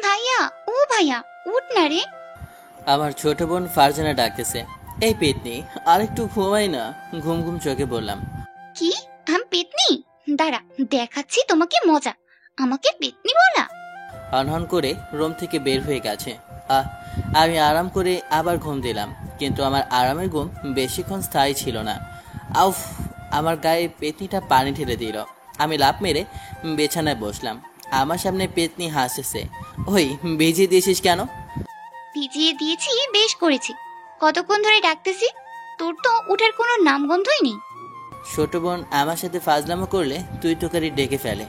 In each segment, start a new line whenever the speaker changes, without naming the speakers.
ভাইয়া, ও ভাইয়া, উঠ না রে।
আমার ছোট বোন ফারজানা ডাকতেছে। এই পেতনি, আরেকটু ঘুমাই না। ঘুম ঘুম চোখে বললাম।
কি? আমি পেতনি? দাঁড়া, দেখাচ্ছি তোমাকে মজা। আমাকে পেতনি বলা?
হনহন করে রুম থেকে বের হয়ে গেছে। আমি আরাম করে আবার ঘুম দিলাম, কিন্তু আমার আরামের ঘুম বেশিক্ষণ স্থায়ী ছিল না। আউফ! আমার গায়ে পেতনিটা পানি ঢেলে দিল। আমি লাফ মেরে বিছানায় বসলাম। আমার সামনে পেতনি হাসতেছে। ওই, ভিজিয়ে দিয়েছিস কেন?
ভিজিয়ে দিয়েছি, বেশ করেছি। কতক্ষণ ধরে ডাকতেছি, তোর তো উঠার কোনো নামগন্ধই নেই।
ছোট বোন আমার সাথে ফাজলামো করলে তুই তোকারি ডেকে ফেলে।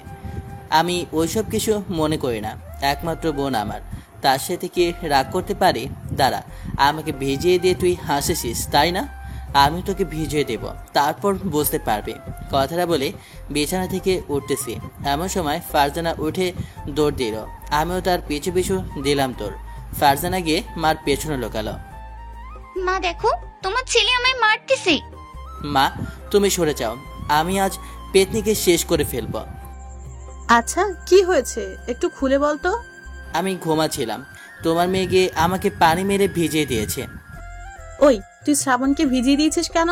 আমি ওইসব কিছু মনে করি না। একমাত্র বোন আমার, তার সাথে কি রাগ করতে পারি? দাঁড়া, আমাকে ভিজিয়ে দিয়ে তুই হাসিস, তাই না? আমি তোকে ভিজিয়ে দেব, তারপর বুঝতে পারবি। কথাটা বলে বিছানা থেকে উঠতেছি, এমন সময় ফারজানা উঠে দৌড় দিল। আমিও তার পিছু পিছু দিলাম তোর। ফারজানা গিয়ে মার পেছনে লোকালো।
মা দেখো, তোমার ছেলে আমায় মারতেছে।
মা, তুমি সরে যাও, আমি আজ পেতনিকে শেষ করে ফেলবো।
আচ্ছা, কি হয়েছে একটু খুলে বলতো।
আমি ঘুমাচ্ছিলাম, তোমার মেয়ে গিয়ে আমাকে পানি মেরে ভিজিয়ে দিয়েছে।
ওই, তুই শ্রাবণকে ভিজিয়ে দিয়েছিস কেন?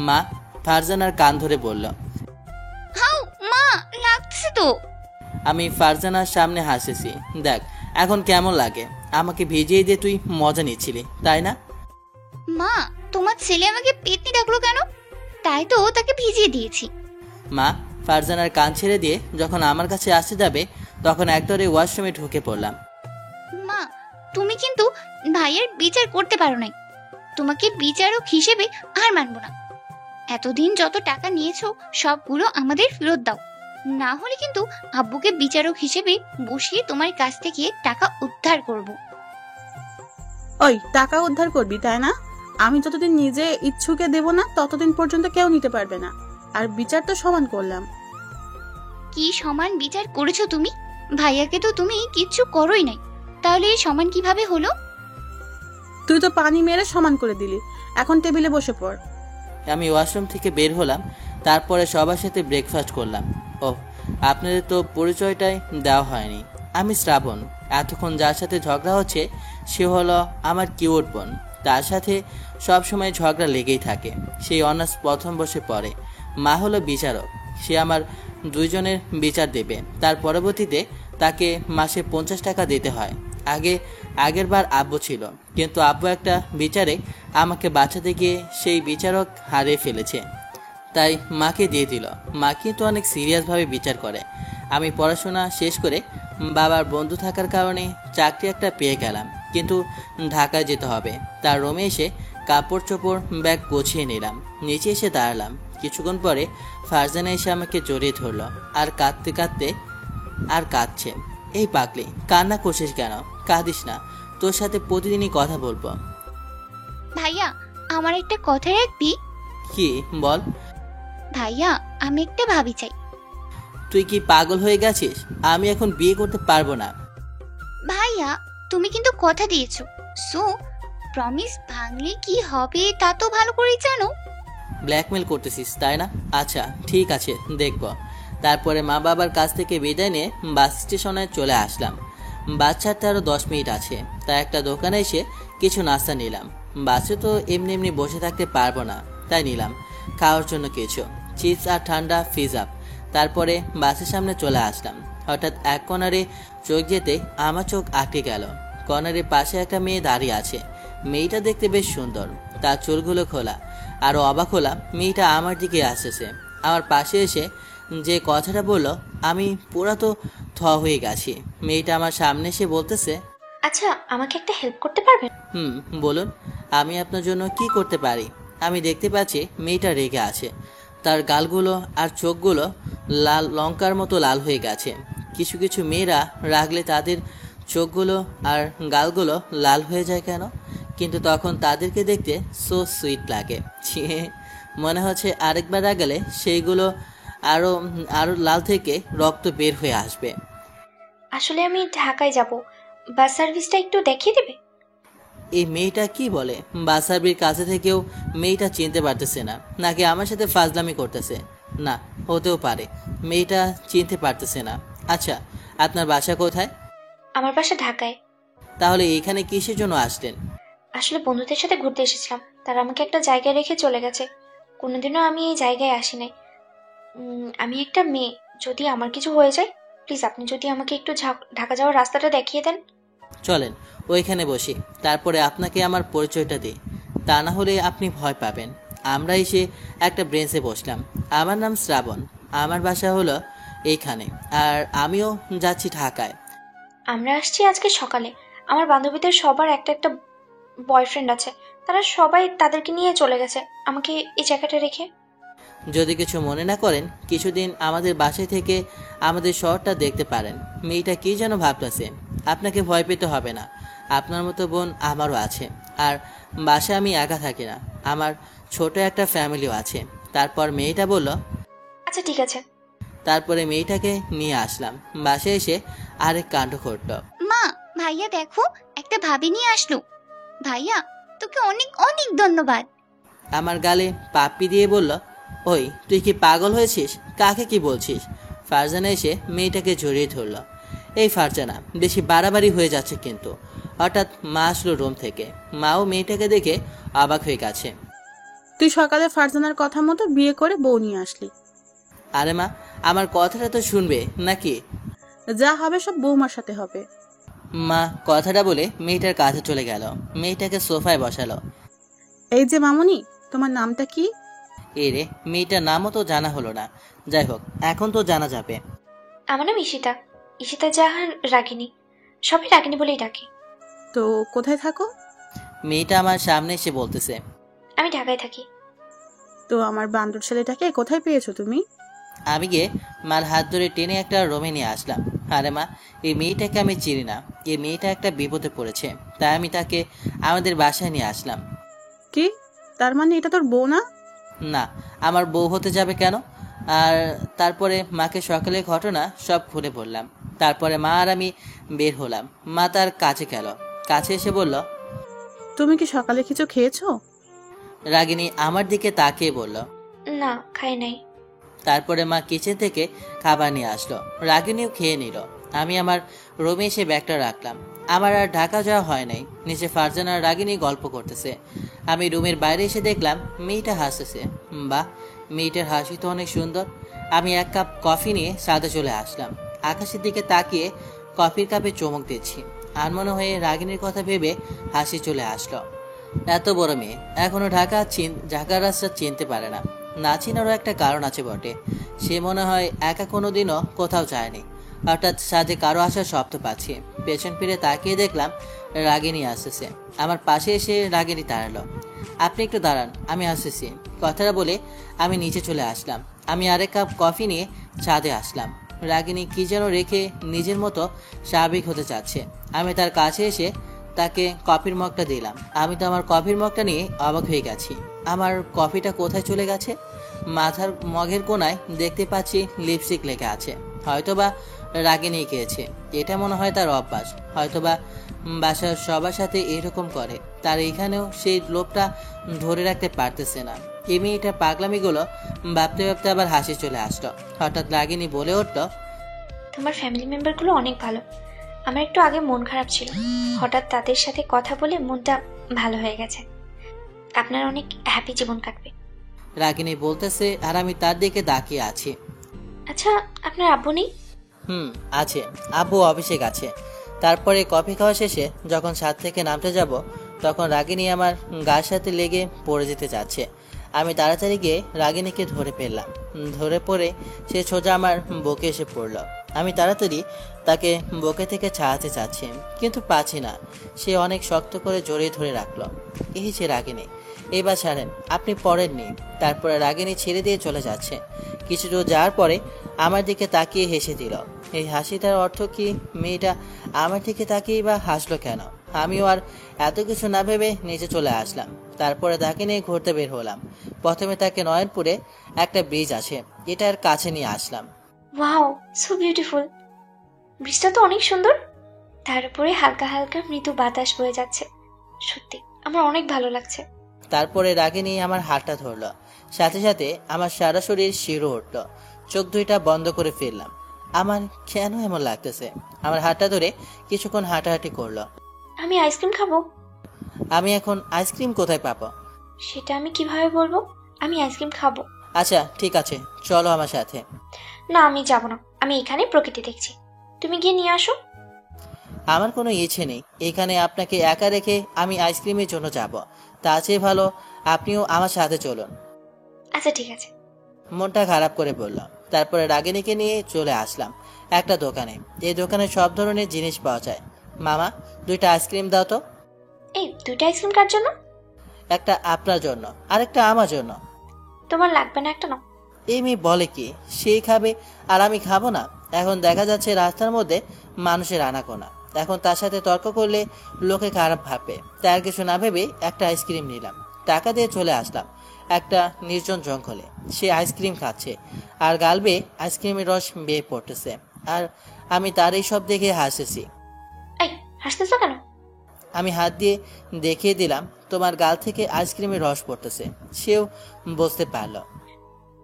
মা, ফারজানার কান ধরে বলল।
হাউ মা, লাগতেছে তো।
আমি ফারজানার সামনে হাসেছি। দেখ এখন কেমন লাগে, আমাকে ভিজিয়ে দিয়ে তুই মজা নিচ্ছিলি, তাই না?
মা, তোমার ছেলে আমাকে পেতনি ডাকলো কেন? তাই তো তাকে ভিজিয়ে দিয়েছি।
মা, ফারজানার কান ছেড়ে দিয়ে যখন আমার কাছে আসতে যাবে, তখন একদরে ওয়াশরুমে ঢুকে পড়লাম।
মা, তুমি কিন্তু ভাইয়ের বিচার করতে পারো নাই। তোমাকে বিচারক হিসেবে আর মানবো না। এতদিন যত টাকা নিয়েছো সবগুলো আমাদের ফেরত দাও, না হলে কিন্তু আব্বুকে বিচারক হিসেবে বসিয়ে তোমার কাছ থেকে টাকা উদ্ধার করব।
ওই, টাকা উদ্ধার করবি তাই না? আমি যতদিন নিজে ইচ্ছুকে দেব না ততদিন পর্যন্ত কেউ নিতে পারবে না। আর বিচার তো সমান করলাম।
কি সমান বিচার করেছো তুমি? ভাইয়াকে তো তুমি কিচ্ছু করোই নাই, তাহলে এই সমান কিভাবে হলো?
তুই তো পানি মেরে সমান করে দিলি। এখন টেবিলে বসে পড়।
আমি ওয়াশরুম থেকে বের হলাম, তারপরে সবার সাথে ব্রেকফাস্ট করলাম। ও, আপনাদের তো পরিচয়টাই দেওয়া হয়নি। আমি শ্রাবণ। এতক্ষণ যার সাথে ঝগড়া হচ্ছে সে হলো আমার কিউট বোন। তার সাথে সব সময় ঝগড়া লেগেই থাকে। সেই অনার্স প্রথম বর্ষে পড়ে। মা হলো বিচারক, সে আমার দুইজনের বিচার দেবে। তার পরবর্তীতে তাকে মাসে 50 টাকা দিতে হয়। আগের বার আব্বু ছিল, কিন্তু আব্বু একটা বিচারে আমাকে বাঁচাতে গিয়ে সেই বিচারক হারিয়ে ফেলেছে, তাই মাকে দিয়ে দিল। মা কিন্তু অনেক সিরিয়াসভাবে বিচার করে। আমি পড়াশোনা শেষ করে বাবার বন্ধু থাকার কারণে চাকরি একটা পেয়ে গেলাম, কিন্তু ঢাকায় যেতে হবে। তার রুমে এসে কাপড় চোপড় ব্যাগ গুছিয়ে নিলাম, নিচে এসে দাঁড়ালাম। কিছুক্ষণ পরে ফারজানা এসে আমাকে জড়িয়ে ধরলো আর কাঁদতে কাঁদতে আর কাঁদছে। এই পাগলি, কান্না করছিস কেন? কাঁদিস না, তোর সাথে প্রতিদিনই কথা বলবো।
ভাইয়া, আমার একটা কথা রাখবি?
কি বল?
ভাইয়া, আমি একটা ভাবি চাই।
তুই কি পাগল হয়ে গেছিস? আমি এখন বিয়ে করতে পারবো না।
ভাইয়া, তুমি কিন্তু কথা দিয়েছো, সো প্রমিস ভাঙলে কি হবে তা তো ভালো করেই জানো।
ব্ল্যাকমেল করতেছিস তাই না? আচ্ছা ঠিক আছে, দেখব। তারপরে মা বাবার কাছ থেকে বিদায় নিয়ে বাস স্টেশনে চলে আসলাম। বাস ছাড়তে আরও 10 মিনিট আছে, তাই একটা দোকানে এসে কিছু নাস্তা নিলাম। বাসে তো এমনি এমনি বসে থাকতে পারবো না, তাই নিলাম খাওয়ার জন্য কিছু চিপস আর ঠান্ডা ফ্রিজ আপ। তারপরে বাসের সামনে চলে আসলাম। হঠাৎ এক কর্নারে চোখ যেতে আমার চোখ আটকে গেল। কর্নারের পাশে একটা মেয়ে দাঁড়িয়ে আছে। মেয়েটা দেখতে বেশ সুন্দর, তার চুলগুলো খোলা। আরও অবাক হলাম, মেয়েটা আমার দিকে আসতেছে। আমার পাশে এসে যে কথাটা বললো, আমি পুরা তো হয়ে গেছি। মেয়েটা আমার সামনে এসে বলতেছে,
আচ্ছা, আমাকে একটা হেল্প করতে পারবেন?
বলুন, আমি আপনার জন্য কি করতে পারি? আমি দেখতে পাচ্ছি মেয়েটা রেগে আছে। তার গালগুলো আর চোখগুলো লাল লঙ্কার মতো লাল হয়ে গেছে। কিছু কিছু মেয়েরা রাগলে তাদের চোখগুলো আর গালগুলো লাল হয়ে যায় কেন? কিন্তু তখন তাদেরকে দেখতে সো সুইট লাগে। মনে হচ্ছে আরেকবার রাগালে সেইগুলো আরও আরও লাল থেকে রক্ত বের হয়ে আসবে।
আসলে আমি ঢাকায় যাব, বাস সার্ভিসটা একটু দেখিয়ে দেবে?
এই মেয়েটা কি বলে? বাস সার্ভিসের কাছে থেকেও মেয়েটা চিনতে পারতেছে না, নাকি আমার সাথে ফাজলামি করতেছে? না, হতেও পারে মেয়েটা চিনতে পারতেছে না। আচ্ছা, আপনার বাসা কোথায়?
আমার বাসা ঢাকায়।
তাহলে এইখানে কিসের জন্য আসলেন?
আসলে বন্ধুদের সাথে ঘুরতে এসেছিলাম, তারা আমাকে একটা জায়গায় রেখে চলে গেছে। কোনোদিনও আমি এই জায়গায় আসি নাই। আমি একটা মেয়ে, যদি আমার কিছু হয়ে যায়, প্লিজ আপনি যদি আমাকে একটু ঢাকা যাওয়ার রাস্তাটা দেখিয়ে দেন।
চলেন ওইখানে বসি, তারপরে আপনাকে আমার পরিচয়টা দিই, তা না হলে আপনি ভয় পাবেন। আমরা এসে একটা ব্রেঞ্চে বসলাম। আমার নাম শ্রাবণ, আমার বাসা হলো এইখানে, আর আমিও যাচ্ছি ঢাকায়।
আমরা আসছি আজকে সকালে। আমার বান্ধবীদের সবার একটা একটা বয়ফ্রেন্ড আছে, তারা সবাই তাদেরকে নিয়ে চলে গেছে আমাকে এই জায়গাটা রেখে।
যদি কিছু মনে না করেন, কিছুদিন আমাদের বাসায় থেকে আমাদের শহরটা দেখতে পারেন। মেয়েটা কি যেন ভাবতেছে, আপনাকে ভয় পেতে হবে না। আপনার মতো বোন আমারও আছে, আর বাসায় আমি একা থাকি না, আমার ছোট একটা ফ্যামিলিও আছে। তারপর মেয়েটা বলল।
আচ্ছা ঠিক আছে।
তারপরে মেয়েটাকে নিয়ে আসলাম। বাসায় এসে আরেক কাণ্ড ঘটল।
মা, ভাইয়া দেখো, একটা ভাবি নিয়ে আসলো। ভাইয়া, তোকে অনেক অনেক ধন্যবাদ।
আমার গালে পাপ্পি দিয়ে বলল, ওই তুই কি পাগল হয়েছিস? কাকে কি বলছিস? ফারজানা এসে মেয়েটাকে জড়িয়ে ধরল। এই ফারজানা, বেশি বাড়াবাড়ি হয়ে যাচ্ছে কিন্তু। হঠাৎ মা আসলো রুম থেকে। মাও মেয়েটাকে দেখে অবাক হয়ে গেছে।
তুই সকালে ফারজানার কথা মতো বিয়ে করে বউ নিয়ে আসলি।
আরে মা, আমার কথাটা তো শুনবে নাকি?
যা হবে সব বৌমার সাথে হবে।
মা কথাটা বলে মেয়েটার কাছে চলে গেল, মেয়েটাকে সোফায় বসালো।
এই যে মামুনি, তোমার নামটা কি?
রে, মেয়েটার নামও তো জানা হলো না। যাই হোক, এখন তো জানা যাবে।
আমার নাম ঈশিতা, ঈশিতা জাহান রাগিনী, সবাই রাগিনী বলেই ডাকে।
তো কোথায় থাকো?
মেয়েটা আমার সামনে এসে বলতেছে।
আমি ঢাকায় থাকি।
তো আমার বান্দর ছেলেটাকে কোথায় পেয়েছো তুমি?
আমি গিয়ে মার হাত ধরে টেনে একটা রুমে নিয়ে আসলাম। আরে মা, এই মেয়েটাকে আমি চিনি না। এই মেয়েটা একটা বিপদে পড়েছে, তাই আমি তাকে আমাদের বাসায় নিয়ে আসলাম।
কি, তার মানে এটা তোর বউ না?
না, আমার বউ হতে যাবে কেন? আর তারপরে মাকে সকালে ঘটনা সব খুলে বললাম। তারপরে মা আর আমি বের হলাম। মা তার কাছে গেল, কাছে এসে বলল।
তুমি কি সকালে কিছু খেয়েছো?
রাগিনী আমার দিকে তাকিয়ে বলল।
না, খাই নাই।
তারপরে মা কিচেন থেকে খাবার নিয়ে আসলো। রাগিনীও খেয়ে নিল। আমি আমার রুমে এসে ব্যাগটা রাখলাম। আমার আর ঢাকা যাওয়া হয় নাই। নিচে ফারজানা আর রাগিনী গল্প করতেছে। আমি রুমের বাইরে এসে দেখলাম মেয়েটা হাসতেছে। বাহ, মেয়েটার হাসি তো অনেক সুন্দর। আমি এক কাপ কফি নিয়ে ছাদে চলে আসলাম। আকাশের দিকে তাকিয়ে কফির কাপে চুমুক দিচ্ছি। আনমনে হয়ে রাগিনীর কথা ভেবে হাসি চলে আসলো। এত বড় মেয়ে এখনো ঢাকার রাস্তা চিনতে পারে না। না চিনারও একটা কারণ আছে বটে। সে মনে হয় একা কোনোদিনও কোথাও যায়নি। হঠাৎ সাথে কারো আসার শব্দ পাচ্ছি। পেছন ফিরে তাকিয়ে দেখলাম রাগিনী আসতেছে। আমার পাশে এসে রাগিনী দাঁড়ালো। আপনি একটু দাঁড়ান, আমি আসতেছি। কথাটা বলে আমি নিচে চলে আসলাম। আমি আরেক কাপ কফি নিয়ে ছাদে আসলাম। রাগিনী কি যেন রেখে নিজের মতো স্বাভাবিক হতে চাচ্ছে। আমি তার কাছে এসে তাকে কফির মগটা দিলাম। আমি তো আমার কফির মগটা নিয়ে অবাক হয়ে গেছি। আমার কফিটা কোথায় চলে গেছে? মাথার মগের কোনায় দেখতে পাচ্ছি লিপস্টিক লেগে আছে। হয়তোবা রাগিনী খেয়েছে। এটা মনে হয় তার অভ্যাস। হয়তোবা বাসার সবার সাথে এরকম করে। তার এখানেও সেই লোভটা ধরে রাখতে পারতেছে না। এই মেয়েটা পাগলামিগুলো ভাবতে ভাবতে আবার হাসি চলে আসলো। হঠাৎ রাগিনী বলে উঠল।
তোমার ফ্যামিলি মেম্বারগুলো অনেক ভালো। আমার একটু আগে মন খারাপ ছিল, হঠাৎ তাদের সাথে কথা বলে মনটা ভালো হয়ে গেছে। আপনার অনেক হ্যাপি জীবন কাটবে।
রাগিনী বলতেছে আর আমি তার দিকে তাকিয়ে আছি।
আচ্ছা, আপনার আব্বু নেই?
আছে, আব্বু অফিসে গেছে। তারপরে কফি খাওয়া শেষে যখন ছাদ থেকে নামতে যাব, তখন রাগিনী আমার গায়ের সাথে লেগে পড়ে যেতে যাচ্ছে। আমি তাড়াতাড়ি গিয়ে রাগিনীকে ধরে ফেললাম। ধরে পড়ে সে সোজা আমার বুকে এসে পড়ল। আমি তাড়াতাড়ি তাকে বুকে থেকে ছাড়াতে চাচ্ছি, কিন্তু পাচ্ছি না। সে অনেক শক্ত করে জড়িয়ে ধরে রাখলো। এই যে রাগিনী, এবার ছাড়েন, আপনি পড়েননি। তারপরে রাগিনী ছেড়ে দিয়ে চলে যাচ্ছে। কিছু দূর যাওয়ার পরে আমার দিকে তাকিয়ে হেসে দিল। এই হাসিটার অর্থ কি? মেয়েটা আমার দিকে তাকিয়ে বা হাসলো কেন? আমিও আর এত কিছু না ভেবে নিচে চলে আসলাম। তারপরে তাকে নিয়ে ঘুরতে বের হলাম। প্রথমে তাকে নয়নপুরে একটা ব্রিজ আছে, এটার কাছে নিয়ে আসলাম।
Wow, so beautiful. ব্রিজটা তো অনেক সুন্দর, তার উপরে হালকা হালকা মৃদু বাতাস বয়ে যাচ্ছে। সত্যি আমার অনেক ভালো লাগছে।
তারপরে রাগিনী আমার হাতটা ধরলো। সাথে সাথে আমার সারা শরীর শিহরে উঠল। চোখ দুইটা বন্ধ করে ফেললাম। আমার কেন এমন লাগতেছে? আমার হাতটা ধরে কিছুক্ষণ হাঁটাহাঁটি করলো।
আমি আইসক্রিম খাবো।
আমি এখন আইসক্রিম কোথায় পাবো?
সেটা আমি কিভাবে বলবো? আমি আইসক্রিম খাবো।
আচ্ছা ঠিক আছে, চলো আমার সাথে।
না, আমি যাব না। আমি এখানে প্রকৃতি দেখছি, তুমি গিয়ে নিয়ে আসো।
আমার কোনো ইচ্ছে নেই এখানে আপনাকে একা রেখে আমি আইসক্রিমের জন্য যাব। তার চেয়ে ভালো আপনিও আমার সাথে চলুন।
আচ্ছা ঠিক আছে।
মনটা খারাপ করে বলল। তারপরে রাগিনীকে নিয়ে চলে আসলাম একটা দোকানে। এই দোকানে সব ধরনের জিনিস পাওয়া যায়। মামা, 2টা আইসক্রিম দাও তো।
এই 2টা আইসক্রিম কার জন্য?
একটা আপনার জন্য আর একটা আমার জন্য।
তোমার লাগবে না, একটা নাও।
এই মেয়ে বলে কি, সেই খাবে আর আমি খাবো না? এখন দেখা যাচ্ছে রাস্তার মধ্যে মানুষের আনাগোনা, এখন তার সাথে তর্ক করলে লোকে খারাপ ভাববে। তার কিছু না ভেবে একটা আইসক্রিম নিলাম, টাকা দিয়ে চলে আসলাম একটা নির্জন জঙ্গলে। সে আইসক্রিম খাচ্ছে আর গালবে আইসক্রিমের রস বেয়ে পড়তেছে, আর আমি তার এই সব দেখে হাসতেছি।
এই হাসতেছো কেন?
আমি হাত দিয়ে দেখিয়ে দিলাম তোমার গাল থেকে আইসক্রিমের রস পড়তেছে। সেও বুঝতে পারলো।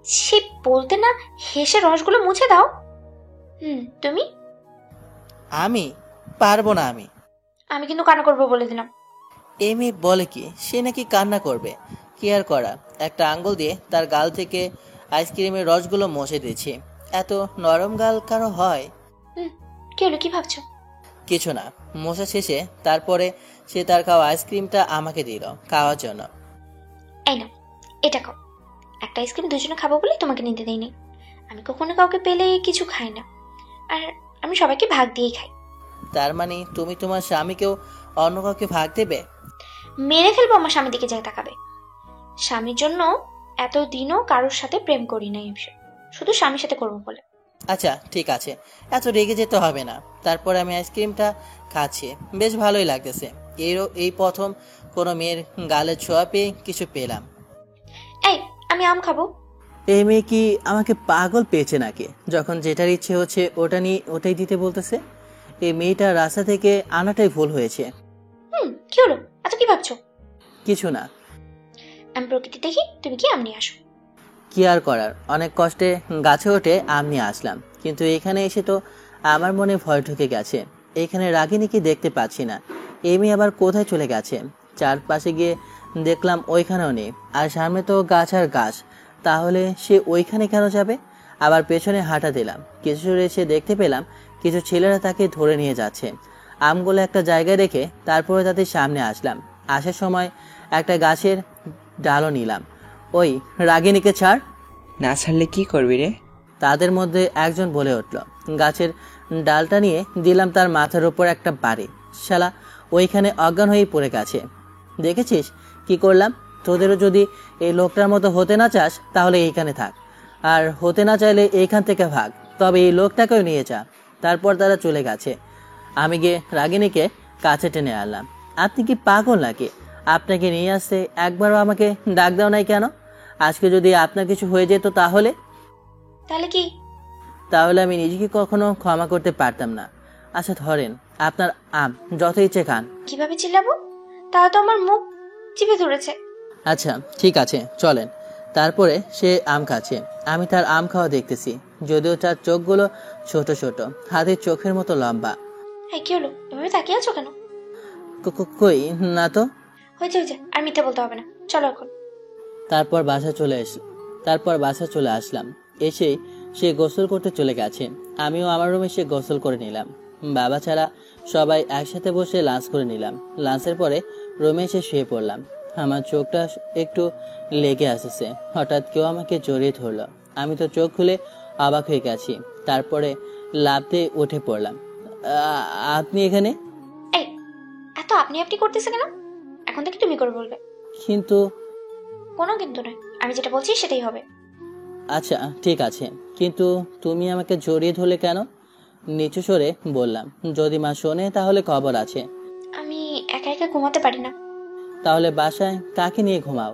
সে বলতে না হেসে রসগুলো মুছে দাও। তুমি?
আমি পারবো না।
আমি কিন্তু কান্না করবো বলে দিলাম।
এমি বলে কি, সে নাকি কান্না করবে? কি আর করা, একটা আঙ্গুল দিয়ে তার গাল থেকে আইসক্রিমের রসগুলো মুছে দিয়েছি। এত নরম গাল কারো হয়?
কি হলো, কি ভাবছো?
কিছু না। মোছা শেষে তারপরে সে তার খাওয়া আইসক্রিমটা আমাকে দিল খাওয়ার জন্য।
এই নাও, এটা খাও। একটা আইসক্রিম দুজনে খাবো বলে তোমাকে নিতে দেয়নি। আমি কখনো কাউকে পেলে কিছু খাই না, আর আমি সবাইকে ভাগ দিয়েই খাই।
তার মানে তুমি তোমার স্বামীকেও অন্য কাউকে ভাগ দেবে?
মেরে ফেলবো আমার স্বামীর দিকে যাই তাকাবে। স্বামীর জন্য এতদিনও কারোর সাথে প্রেম করি নাই, শুধু স্বামীর সাথে করবো বলে।
আচ্ছা ঠিক আছে, এত রেগে যেতে হবে না। তারপর আমি আইসক্রিমটা খাচ্ছি, বেশ ভালোই লাগতেছে। এই প্রথম কোনো মেয়ের গালের ছোঁয়া পেয়ে কিছু পেলাম।
এই আমি আম খাবো।
এই মেয়ে কি আমাকে পাগল পেয়েছে নাকি? যখন যেটার ইচ্ছে হচ্ছে ওটা নিয়ে ওটাই দিতে বলতেছে। এই মেয়েটা রাস্তা থেকে আনাটাই ভুল হয়েছে।
কি হলো, আচ্ছা কি ভাবছো?
কিছু না।
আমি প্রকৃতি দেখি, তুমি কি আম নিয়ে আসো।
কি আর করার, অনেক কষ্টে গাছে ওঠে আম নিয়ে আসলাম, কিন্তু এখানে এসে তো আমার মনে ভয় ঢুকে গেছে। এখানে রাগিনীকে দেখতে পাচ্ছি না। এই মেয়ে আবার কোথায় চলে গেছে? চারপাশে গিয়ে দেখলাম ওইখানেও নেই, আর সামনে তো গাছ আর গাছ। তাহলে সে ওইখানে কেন যাবে? আবার পেছনে হাঁটা দিলাম, কিছু দূরে এসে দেখতে পেলাম কিছু ছেলেরা তাকে ধরে নিয়ে যাচ্ছে। আমগুলো একটা জায়গায় রেখে তারপরে তাদের সামনে আসলাম। আসার সময় একটা গাছের ডালও নিলাম। ওই রাগিনীকে ছাড়।
না ছাড়লে কি করবি রে?
তাদের মধ্যে একজন বলে উঠল। গাছের ডালটা নিয়ে দিলাম তার মাথার উপর একটা বাড়ি। শালা ওইখানে অজ্ঞান হয়েই পড়ে গেছে। দেখেছিস কি করলাম? তোদেরও যদি এই লোকটার মতো হতে না চাস তাহলে এইখানে থাক, আর হতে না চাইলে এইখান থেকে ভাগ, তবে এই লোকটাকেও নিয়ে যা। তারপর তারা চলে গেছে। আমি গিয়ে রাগিনীকে কাছে টেনে আনলাম। আপনি কি পাগল নাকি? আপনাকে নিয়ে আসতে একবারও আমাকে ডাক দাও নাই কেন? আজকে যদি আপনার কিছু হয়ে যেত তাহলে?
তাহলে কি?
তাহলে আমি নিজেকে কখনো ক্ষমা করতে পারতাম না। আচ্ছা ধরেন আপনার আম, যত ইচ্ছে খান।
কিভাবে চিল্লাবো? তাও তো আমার মুখ চিপে ধরেছে।
আচ্ছা ঠিক আছে চলেন। তারপরে সে আম খাচ্ছে, আমি তার আম খাওয়া দেখতেছি। যদিও তার চোখগুলো ছোট ছোট, হাতের চোখের মতো লম্বা।
এই কি হলো, এভাবে তাকিয়ে আছো কেন?
কই না তো।
হয়েছে হয়েছে, আর মিথ্যে বলতে হবে না, চলো এখন।
তারপর বাসা চলে আসলাম। এসেই সে গোসল করতে চলে গেছে। আমিও আমার রুমে সে গোসল করে নিলাম। বাবা ছাড়া সবাই একসাথে বসে লাঞ্চ করে নিলাম। লাঞ্চের পরে রুমে এসে শুয়ে পড়লাম। আমার চোখটা একটু লেগে আসছে। হঠাৎ কেউ আমাকে জড়িয়ে ধরলো। আমি তো চোখ খুলে অবাক হয়ে গেছি। তারপরে লাফ দিয়ে উঠে পড়লাম। আপনি এখানে?
এই এত আপনি আপনি করতেছে কেন? এখন থেকে তুমি করে বলবে।
কিন্তু।
কোনো কিন্তু নয়, আমি যেটা বলছি সেটাই হবে।
আচ্ছা ঠিক আছে, কিন্তু তুমি আমাকে জড়িয়ে ধরলে কেন? নিচু স্বরে বললাম। যদি মা শোনে তাহলে খবর আছে।
আমি একা একা ঘুমাতে পারি না।
তাহলে বাসায় কাকে নিয়ে ঘুমাও?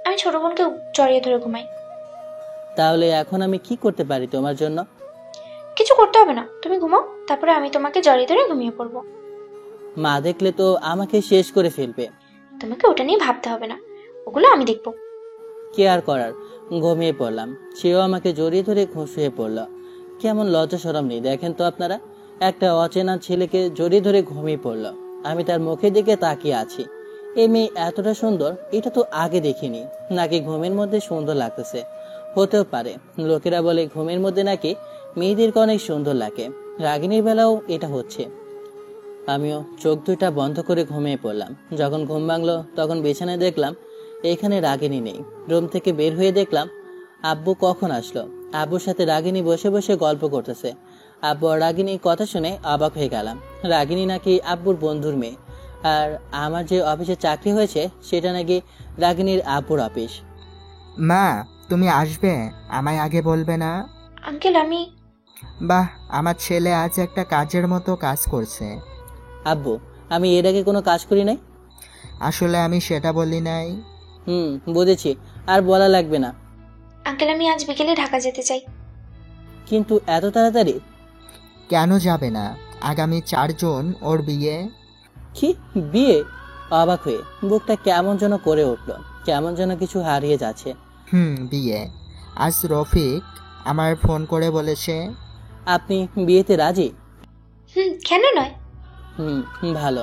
আমি ছোট বোনকে জড়িয়ে ধরে ঘুমাই।
তাহলে এখন আমি কি করতে পারি তোমার জন্য?
কিছু করতে হবে না, তুমি ঘুমাও, তারপরে আমি তোমাকে জড়িয়ে ধরে ঘুমিয়ে পড়বো।
মা দেখলে তো আমাকে শেষ করে ফেলবে।
তোমাকে ওটা নিয়ে ভাবতে হবে না, ওগুলো আমি দেখবো।
কি আর করার, ঘুমিয়ে পড়লাম। সেও আমাকে জড়িয়ে ধরে শুয়ে পড়ল। কেমন লজ্জা শরম নেই দেখেন তো আপনারা। একটা অচেনা ছেলেকে জড়িয়ে ধরে ঘুমিয়ে পড়ল। আমি তার মুখের দিকে তাকিয়ে আছি। এই মেয়ে এতটা সুন্দর এটা তো আগে দেখিনি। নাকি ঘুমের মধ্যে সুন্দর লাগতেছে, হতেও পারে। লোকেরা বলে ঘুমের মধ্যে নাকি মেয়েদেরকে অনেক সুন্দর লাগে। রাগিনীর বেলাও এটা হচ্ছে। আমিও চোখ দুইটা বন্ধ করে ঘুমিয়ে পড়লাম। যখন ঘুম ভাঙলো তখন বিছানায় দেখলাম এখানে রাগিনী নেই। রুম থেকে বের হয়ে দেখলাম আব্বু কখন আসলো। আব্বুর সাথে রাগিনী বসে বসে গল্প করতেছে। আব্বু আর রাগিনীর কথা শুনে অবাক হয়ে গেলাম। রাগিনী নাকি আব্বুর বন্ধুর মেয়ে, আর আমার যে অফিসে চাকরি হয়েছে সেটা নাকি রাগিনীর আব্বুর অফিস।
মা, তুমি আসবে, আমায় আগে বলবে না?
আঙ্কেল আমি
বাহ, আমার ছেলে আজ একটা কাজের মতো কাজ করছে।
আব্বু, আমি এর আগে কোনো কাজ করি নাই।
আসলে আমি সেটা বলি নাই।
বুঝেছি, আর বলা লাগবে না।
আঙ্কেল আমি আজ বিকেলে ঢাকা যেতে চাই।
কিন্তু এত তাড়াতাড়ি?
কেন যাবে না? আগামী 4 জুন ওর বিয়ে।
কি বিয়ে? অবাক হয়ে বুকটা কেমন যেন করে উঠলো, কেমন যেন কিছু হারিয়ে যাচ্ছে।
বিয়ে। আজ রফিক আমার ফোন করে বলেছে।
আপনি বিয়েতে রাজি?
কেন নয়?
ভালো।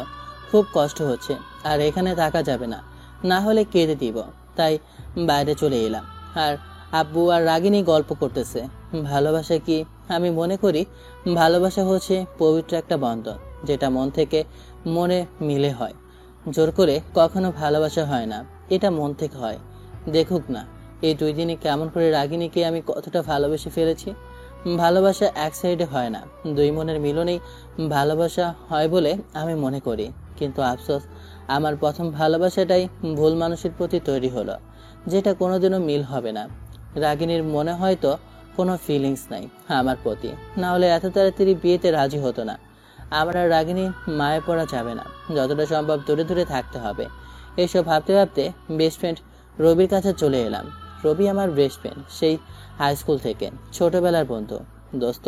খুব কষ্ট হচ্ছে, আর এখানে থাকা যাবে না, না হলে কেঁদে দিব। তাই বাইরে চলে এলাম। আর আব্বু আর রাগিনী গল্প করতেছে। ভালোবাসা কি? আমি মনে করি ভালোবাসা হচ্ছে পবিত্র একটা বন্ধন, যেটা মন থেকে মনে মিলে হয়। জোর করে কখনো ভালোবাসা হয় না, এটা মন থেকে হয়। দেখুক না এই 2 দিনে কেমন করে রাগিনীকে আমি কতটা ভালোবেসে ফেলেছি। ভালোবাসা এক সাইডে হয় না, 2 মনের মিলনেই ভালোবাসা হয় বলে আমি মনে করি। কিন্তু আফসোস, আমার প্রথম ভালোবাসাটাই ভুল মানুষের প্রতি তৈরি হলো, যেটা কোনোদিনও মিল হবে না। রাগিনীর মনে হয়তো কোনো ফিলিংস নাই আমার প্রতি, না হলে এত তাড়াতাড়ি বিয়েতে রাজি হতো না। আমার আর রাগিনীর মায়ে পড়া যাবে না, যতটা সম্ভব দূরে দূরে থাকতে হবে। এসব ভাবতে ভাবতে বেস্ট ফ্রেন্ড রবির কাছে চলে এলাম। রবি আমার বেস্ট ফ্রেন্ড, সেই হাই স্কুল থেকে, ছোটবেলার বন্ধু। দোস্ত।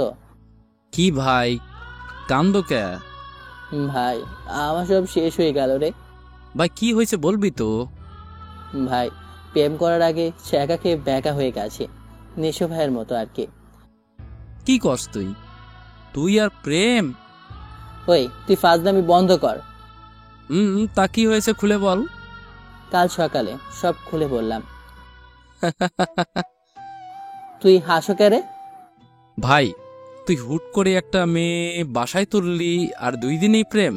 কি ভাই, কান্দো কে?
ভাই, আমার সব শেষ হয়ে গেল রে।
ভাই কি হয়েছে বলবি তো?
ভাই, প্রেম করার আগে ছ্যাঁকা খেয়ে ব্যাকা হয়ে গেছে, নিশো ভাইয়ের মতো আর কি।
কি করস তুই? তুই আর প্রেম?
ওই তুই ফাজলামি বন্ধ কর।
তা কি হয়েছে খুলে বল।
কাল সকালে সব খুলে বললাম। তুই হাসো কে রে?
ভাই, তুই হুট করে একটা মেয়ে বাসায় তুললি আর 2 দিনেই প্রেম?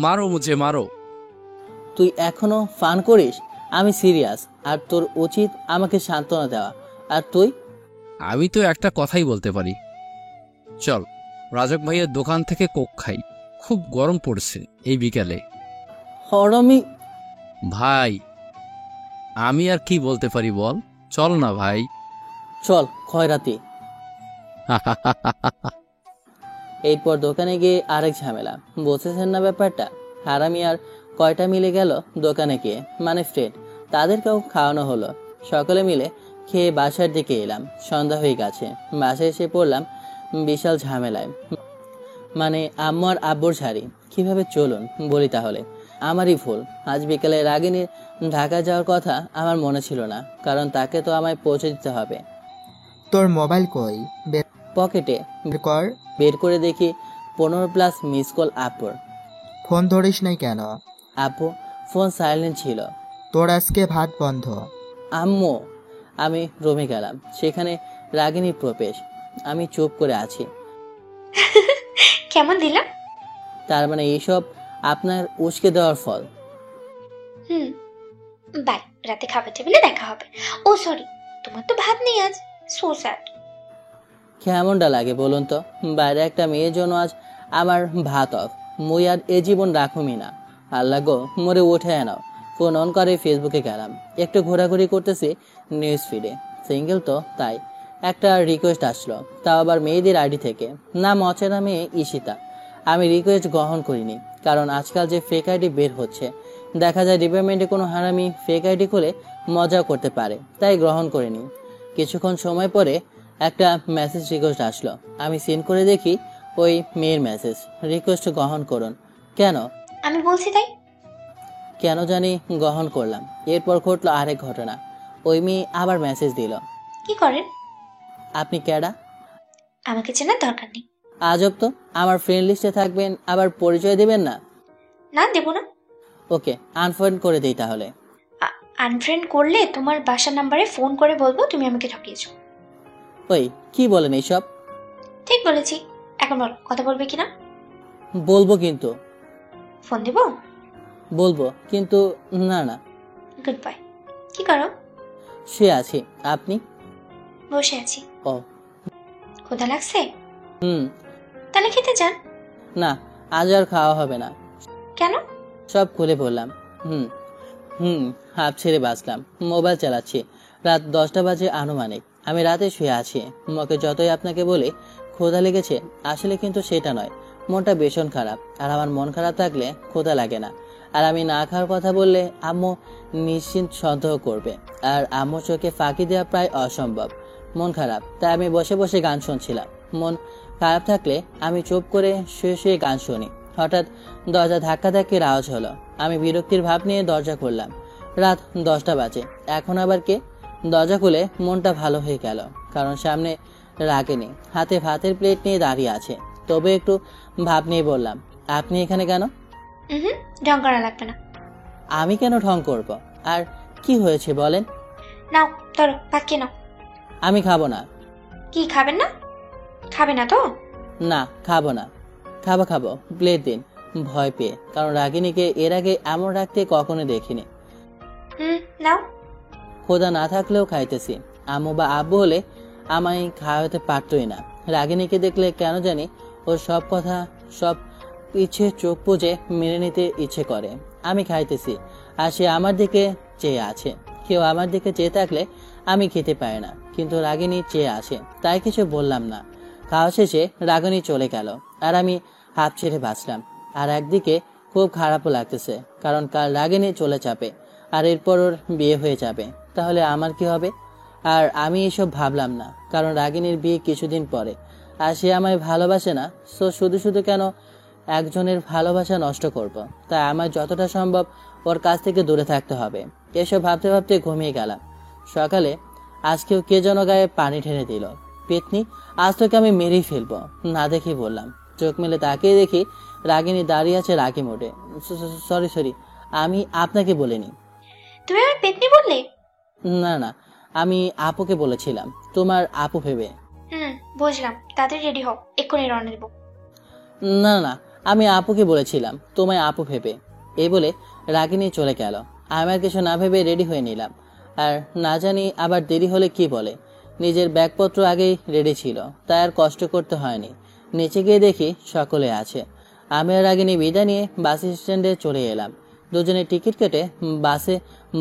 মারো মুঝে মারো।
তুই এখনো ফান করিস? আমি সিরিয়াস, আর তোর উচিত আমাকে সান্ত্বনা দেওয়া। আর তুই?
আমি তো একটা কথাই বলতে পারি, চল রাজক ভাইয়ের দোকান থেকে কোক খাই, খুব গরম পড়ছে এই বিকেলে।
হরমি।
ভাই, আমি আর কি বলতে পারি বল, চল না ভাই।
চল খয়রাতি। এরপর দোকানে গিয়ে আরেক ঝামেলা, বুঝেছেন না ব্যাপারটা? হারামি আর কয়টা মিলে গেল দোকানে গিয়ে, মানে ফ্রেন্ড, তাদেরকেও খাওয়ানো হলো। সকলে মিলে খেয়ে বাসার দিকে এলাম। সন্ধ্যা হয়ে গেছে। বাসায় এসে পড়লাম বিশাল ঝামেলায়, মানে আম্মু আর আব্বুর ঝাড়ি। কিভাবে চলুন বলি তাহলে। আমারই ভুল। আজ বিকেলে রাগিনীর ঢাকা যাওয়ার কথা আমার মনে ছিল না, কারণ তাকে তো আমায় পৌঁছে দিতে হবে।
তোর মোবাইল কই? বের
পকেটে
কর।
বের করে দেখি 15+ মিস কল আপুর।
ফোন ধরিস নাই কেন?
আপু ফোন সাইলেন্ট ছিল।
তোর আজকে ভাত বন্ধ।
আম্মু। আমি রুমে গেলাম, সেখানে রাগিনীর প্রবেশ। আমি চুপ করে আছি।
কেমন দিলাম?
তার মানে এইসব আপনার উস্কে দেওয়ার ফল?
বাই, রাতে খাবার টেবিলে দেখা হবে। ও সরি, তোমার তো ভাত নেই আজ। So sad.
কেমনটা লাগে বলুন তো? বাইরে একটা মেয়ের জন্য আজ আমার ভাত অফ। মুই আর এ জীবন রাখুমি না। আল্লাহ গো, মরে উঠে নাও। ফোন অন করে ফেসবুকে গেলাম, একটু ঘোরাঘুরি করতেছি নিউজ ফিডে। সিঙ্গেল তো তাই একটা রিকোয়েস্ট আসলো, তাও আবার মেয়েদের আইডি থেকে। নাম অচেনা মেয়ে ঈশিতা। আমি রিকোয়েস্ট গ্রহণ করিনি, কারণ আজকাল যে ফেক আইডি বের হচ্ছে, দেখা যায় ডিপার্টমেন্টে কোনো হারামি ফেক আইডি করে মজাও করতে পারে, তাই গ্রহণ করিনি। কিছুক্ষণ সময় পরে একটা মেসেজ রিকোয়েস্ট আসলো। আমি সিন করে দেখি ওই মেয়ের মেসেজ, রিকোয়েস্ট গ্রহণ করুন। কেন?
আমি বলছি তাই।
কেন জানি গ্রহণ করলাম। এরপর ঘটলো আরেক ঘটনা। ওই মেয়ে আবার মেসেজ দিল।
কি করেন?
আপনি কেডা?
আমাকে চেনার দরকার নেই।
আজব তো, আমার ফ্রেন্ড লিস্টে থাকবেন আবার পরিচয় দেবেন না।
না, দেবো না।
ওকে, আনফ্রেন্ড করে দিই তাহলে।
আনফ্রেন্ড করলে তোমার বাসার নাম্বারে ফোন করে বলবো তুমি আমাকে ঠকিয়েছো।
ওই কি বলেন এইসব?
ঠিক বলেছি। এখন বল, কথা বলবে কিনা?
বলবো কিন্তু।
ফোন দিব?
বলবো কিন্তু। না না।
Good bye. কি করো?
শুয়ে আছি। আপনি?
বসে আছি।
ও।
ক্ষুধা লাগছে?
হুম।
তাহলে খেতে যান।
না, আজ আর খাওয়া হবে না।
কেন?
সব খুলে বললাম। হুম হুম। হাফ ছেড়ে বাঁচলাম, মোবাইল চালাচ্ছি। রাত 10টা বাজে আনুমানিক। আমি রাতে শুয়ে আছি। মুখে যতই আপনাকে বলি ক্ষুধা লেগেছে, আসলে কিন্তু সেটা নয়। মনটা ভীষণ খারাপ, আর আমার মন খারাপ থাকলে ক্ষুধা লাগে না। আর আমি না খাওয়ার কথা বললে আম্মু নিশ্চিন্ত সন্দেহ করবে, আর আম্মু চোখে ফাঁকি দেওয়া প্রায় অসম্ভব। মন খারাপ, তাই আমি বসে বসে গান শুনছিলাম। মন খারাপ থাকলে আমি চুপ করে শুয়ে শুয়ে গান শুনি। হঠাৎ দরজা ধাক্কাধাক্কির আওয়াজ হলো। আমি বিরক্তির ভাব নিয়ে দরজা খুললাম। রাত 10টা বাজে। এখন আবার কে? দরজা খুলে মনটা ভালো হয়ে গেল, কারণ সামনে রাগিনী হাতে ভাতের প্লেট নিয়ে দাঁড়িয়ে আছে। তবে একটু ভাব নিয়ে বললাম, আপনি এখানে কেন?
হুম, ঢং করা লাগবে না।
আমি কেন ঢং করব? আর কি হয়েছে বলেন?
নাও ধরো, ভাত খেয়ে নাও।
আমি খাবো না।
কি খাবেন না? খাবে না তো?
না, খাবো না। খাবো, প্লেট দিন। ভয় পেয়ে, কারণ রাগিনীকে এর আগে এমন রাখতে কখনো দেখিনি।
নাও।
খোদা না থাকলেও খাইতেছি। আম্মু বা আব্বু হলে আমায় খাওয়াতে পারতই না। রাগিনীকে দেখলে কেন জানি ওর সব কথা, সব ইচ্ছে চোখ বুজে মেনে নিতে ইচ্ছে করে। আমি খাইতেছি, আর সে আমার দিকে চেয়ে আছে। কেউ আমার দিকে চেয়ে থাকলে আমি খেতে পারি না, কিন্তু রাগিনী চেয়ে আসে, তাই কিছু বললাম না। খাওয়া শেষে রাগিনী চলে গেল, আর আমি হাফ ছেড়ে বাঁচলাম। আর একদিকে খুব খারাপও লাগতেছে, কারণ কাল রাগিনী চলে যাবে, আর এরপর ওর বিয়ে হয়ে যাবে। তাহলে আমার কি হবে? আর আমি এসব ভাবলাম না, কারণ রাগিনীর বিয়ে কিছুদিন পরে, আর সে আমায় ভালোবাসে না। সো শুধু শুধু কেন একজনের ভালোবাসা নষ্ট করব? তাই আমার যতটা সম্ভব ওর কাছ থেকে দূরে থাকতে হবে। এসব ভাবতে ভাবতে ঘুমিয়ে গেলাম। সকালে আজকেও কে যেন গায়ে পানি ঢেলে দিল। পেতনি, আজ তোকে আমি মেরেই ফেলবো। না দেখি বললাম। চোখ মেলে তাকিয়ে দেখি রাগিনী দাঁড়িয়ে আছে রাগি মোড়ে। সরি, আমি আপনাকে বলিনি।
তুমি আমার পেতনি বললে?
না না, আমি আপুকে বলেছিলাম, তোমার আপু ভেবে।
বুঝলাম। তাদের রেডি হও, এক্ষুনি রওনা দেবো।
না না, আমি আপুকে বলেছিলাম, তোমায় আপু ভেবে। এই বলে রাগিনী চলে গেল। আমি আর কিছু না ভেবে রেডি হয়ে নিলাম। আর না জানি আবার দেরি হলে কি বলে। নিজের ব্যাগপত্র আগেই রেডি ছিল, তাই আর কষ্ট করতে হয়নি। নিচে গিয়ে দেখি সকলে আছে। আমি আর রাগিনী বিদায় নিয়ে বাস স্ট্যান্ডে চলে এলাম। দুজনে টিকিট কেটে বাসে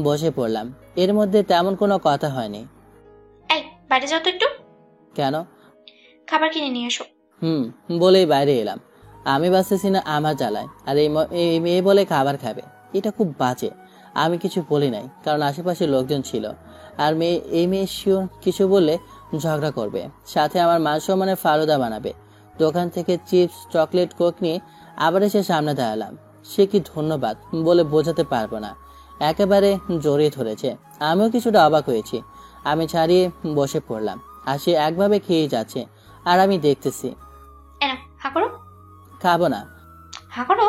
বসে পড়লাম। এর মধ্যে তেমন কোনো কথা হয়নি।
এই, বাইরে যাও তো একটু।
কেন?
খাবার কিনে নিয়ে এসো।
বলেই বাইরে এলাম। আমি বাঁচতেছি না আমার জ্বালায়, আর এই মেয়ে বলে খাবার খাবে। এটা খুব বাজে। আমি কিছু বলি নাই, কারণ আশেপাশে লোকজন ছিল। আর এই মেয়ে শিওর কিছু বললে ঝগড়া করবে, সাথে আমার মান সম্মানের ফালুদা বানাবে। দোকান থেকে চিপস, চকলেট, কোক নিয়ে আবার এসে সামনে দাঁড়ালাম। সে কি ধন্যবাদ বলে বোঝাতে পারবো না, একেবারে জড়িয়ে ধরেছে। আমিও কিছুটা অবাক হয়েছি। আমি ছাড়িয়ে বসে পড়লাম, আর সে একভাবে খেয়ে যাচ্ছে, আর আমি দেখতেছি।
এনা, হা করো।
খাবো না
হা করো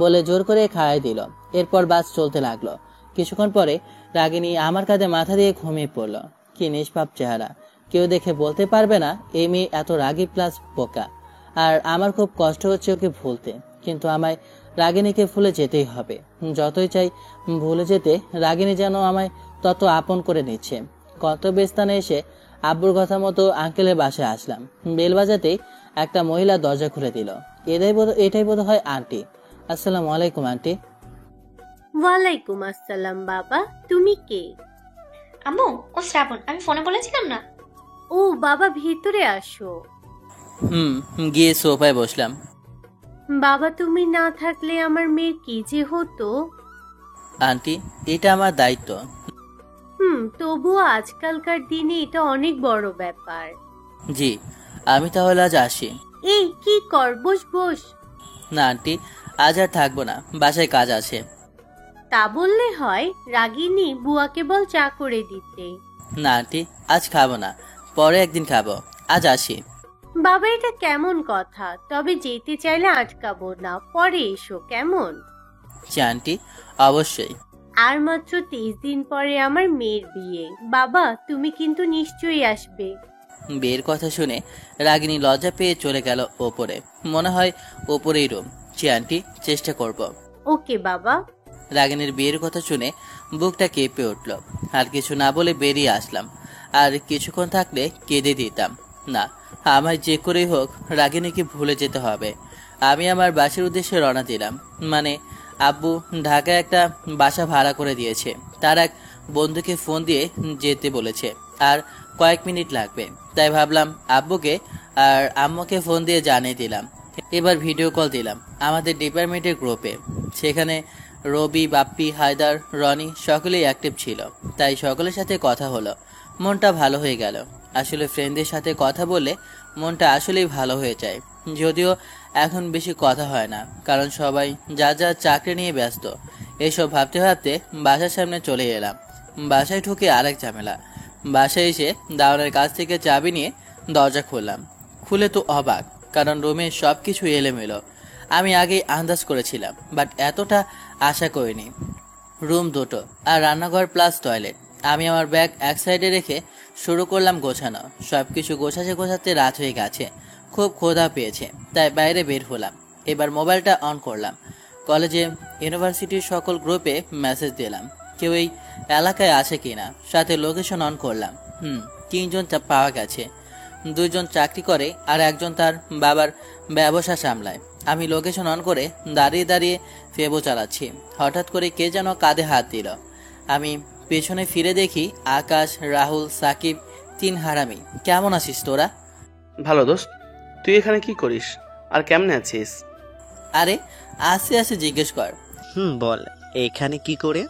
বলে জোর করে খাওয়াই দিল। এরপর বাস চলতে লাগলো। কিছুক্ষণ পরে রাগিনী আমার কাঁধে মাথা দিয়ে ঘুমিয়ে পড়লো। কি নিষ্পাপ চেহারা, কেউ দেখে বলতে পারবে না এই মেয়ে এত রাগী প্লাস বোকা। আর আমার খুব কষ্ট হচ্ছে ওকে ভুলতে, কিন্তু আমায় রাগিনীকে ভুলে যেতেই হবে। যতই চাই ভুলে যেতে, রাগিনী যেন আমায় তত আপন করে নিচ্ছে। গন্তব্যস্থানে এসে আব্বুর কথা মতো আঙ্কেলের বাসায় আসলাম। বেল বাজাতেই একটা মহিলা দরজা খুলে দিল। এটাই বোধ হয় আন্টি। আসসালামু আলাইকুম আন্টি।
ওয়ালাইকুম আসসালাম বাবা, তুমি কে?
আম্মু, ও শ্রাবণ। আমি ফোনে বলেছিলাম না?
ও বাবা, ভেতরে আসো।
গিয়ে সোফায় বসলাম।
বাবা, তুমি না থাকলে আমার মেয়ের কি যে হতো।
আন্টি, এটা আমার দায়িত্ব।
তবুও আজকালকার দিনে এটা অনেক বড় ব্যাপার।
জি, আমি তাহলে আজ আসি।
এই কি কর, বস বস।
না আন্টি, আজ আর থাকবো না, বাসায় কাজ আছে।
তা বললে হয়? রাগিনী, বুয়াকে বল চা করে দিতে।
না আন্টি, আজ খাবো না, পরে একদিন খাবো। আজ আসি।
বাবা এটা কেমন কথা? তবে যেতে চাইলে আটকাবো না, পরে এসো কেমন?
জি আন্টি, অবশ্যই।
আর মাত্র 23 দিন পরে আমার মেয়ের বিয়ে। বাবা তুমি কিন্তু নিশ্চয়ই আসবে।
বিয়ের কথা শুনে রাগিনী লজ্জা পেয়ে চলে গেল ওপরে। মনে হয় ওপরেই রুম। জি আন্টি, চেষ্টা করব।
ওকে বাবা।
রাগিনীর বিয়ের কথা শুনে বুকটা কেঁপে উঠল। আর কিছু না বলে বেরিয়ে আসলাম। আর কিছুক্ষণ থাকলে কেঁদে দিতাম। না, আমায় যে করেই হোক রাগিনীকে ভুলে যেতে হবে। আমি আমার বাসার উদ্দেশ্যে রওনা দিলাম। মানে আব্বু ঢাকায় একটা বাসা ভাড়া করে দিয়েছে। তার এক বন্ধুকে ফোন দিয়ে যেতে বলেছে, আর কয়েক মিনিট লাগবে। তাই ভাবলাম আব্বুকে আর আম্মুকে ফোন দিয়ে জানিয়ে দিলাম। এবার ভিডিও কল দিলাম আমাদের ডিপার্টমেন্টের গ্রুপে। সেখানে রবি, বাপ্পি, হায়দার, রনি সকলেই অ্যাক্টিভ ছিল। তাই সকলের সাথে কথা হলো। মনটা ভালো হয়ে গেল। আসলে ফ্রেন্ডদের সাথে কথা বললে মনটা আসলেই ভালো হয়ে যায়। যদিও এখন বেশি কথা হয় না, কারণ সবাই যা যা চাকরি নিয়ে ব্যস্ত। এসব ভাবতে ভাবতে বাসার সামনে চলে এলাম। বাসায় ঢুকে আরেক ঝামেলা। বাসায় এসে দাওয়ানের কাছ থেকে চাবি নিয়ে দরজা খুললাম। খুলে তো অবাক, কারণ রুমে সব কিছু এলোমেলো। আমি আগেই আন্দাজ করেছিলাম, বাট এতটা আশা করিনি। রুম দুটো আর রান্নাঘর প্লাস টয়লেট। আমি আমার ব্যাগ এক সাইডে রেখে শুরু করলাম গোছানো। সব কিছু গোছাতে গোছাতে রাত হয়ে গেছে। খুব ক্ষুধা পেয়েছে, তাই বাইরে বের হলাম। এবার মোবাইলটা অন করলাম। কলেজে, ইউনিভার্সিটির সকল গ্রুপে মেসেজ দিলাম কেউ এই এলাকায় আছে কিনা। সাথে লোকেশন অন করলাম। 3 জন পাওয়া গেছে। 2 জন চাকরি করে আর একজন তার বাবার ব্যবসা সামলায়। আমি লোকেশন অন করে দাঁড়িয়ে দাঁড়িয়ে ফেবো চালাচ্ছি। হঠাৎ করে কে যেন কাঁধে হাত দিল। আমি পেছনে ফিরে দেখি আকাশ, রাহুল, সাকিব, 3 হারামি। কেমন আছিস তোরা?
ভালো দোস্ত, তুই এখানে কি করিস আর কেমনে আছিস?
আরে আসে আসে জিজ্ঞেস কর।
বল, এখানে কি করে?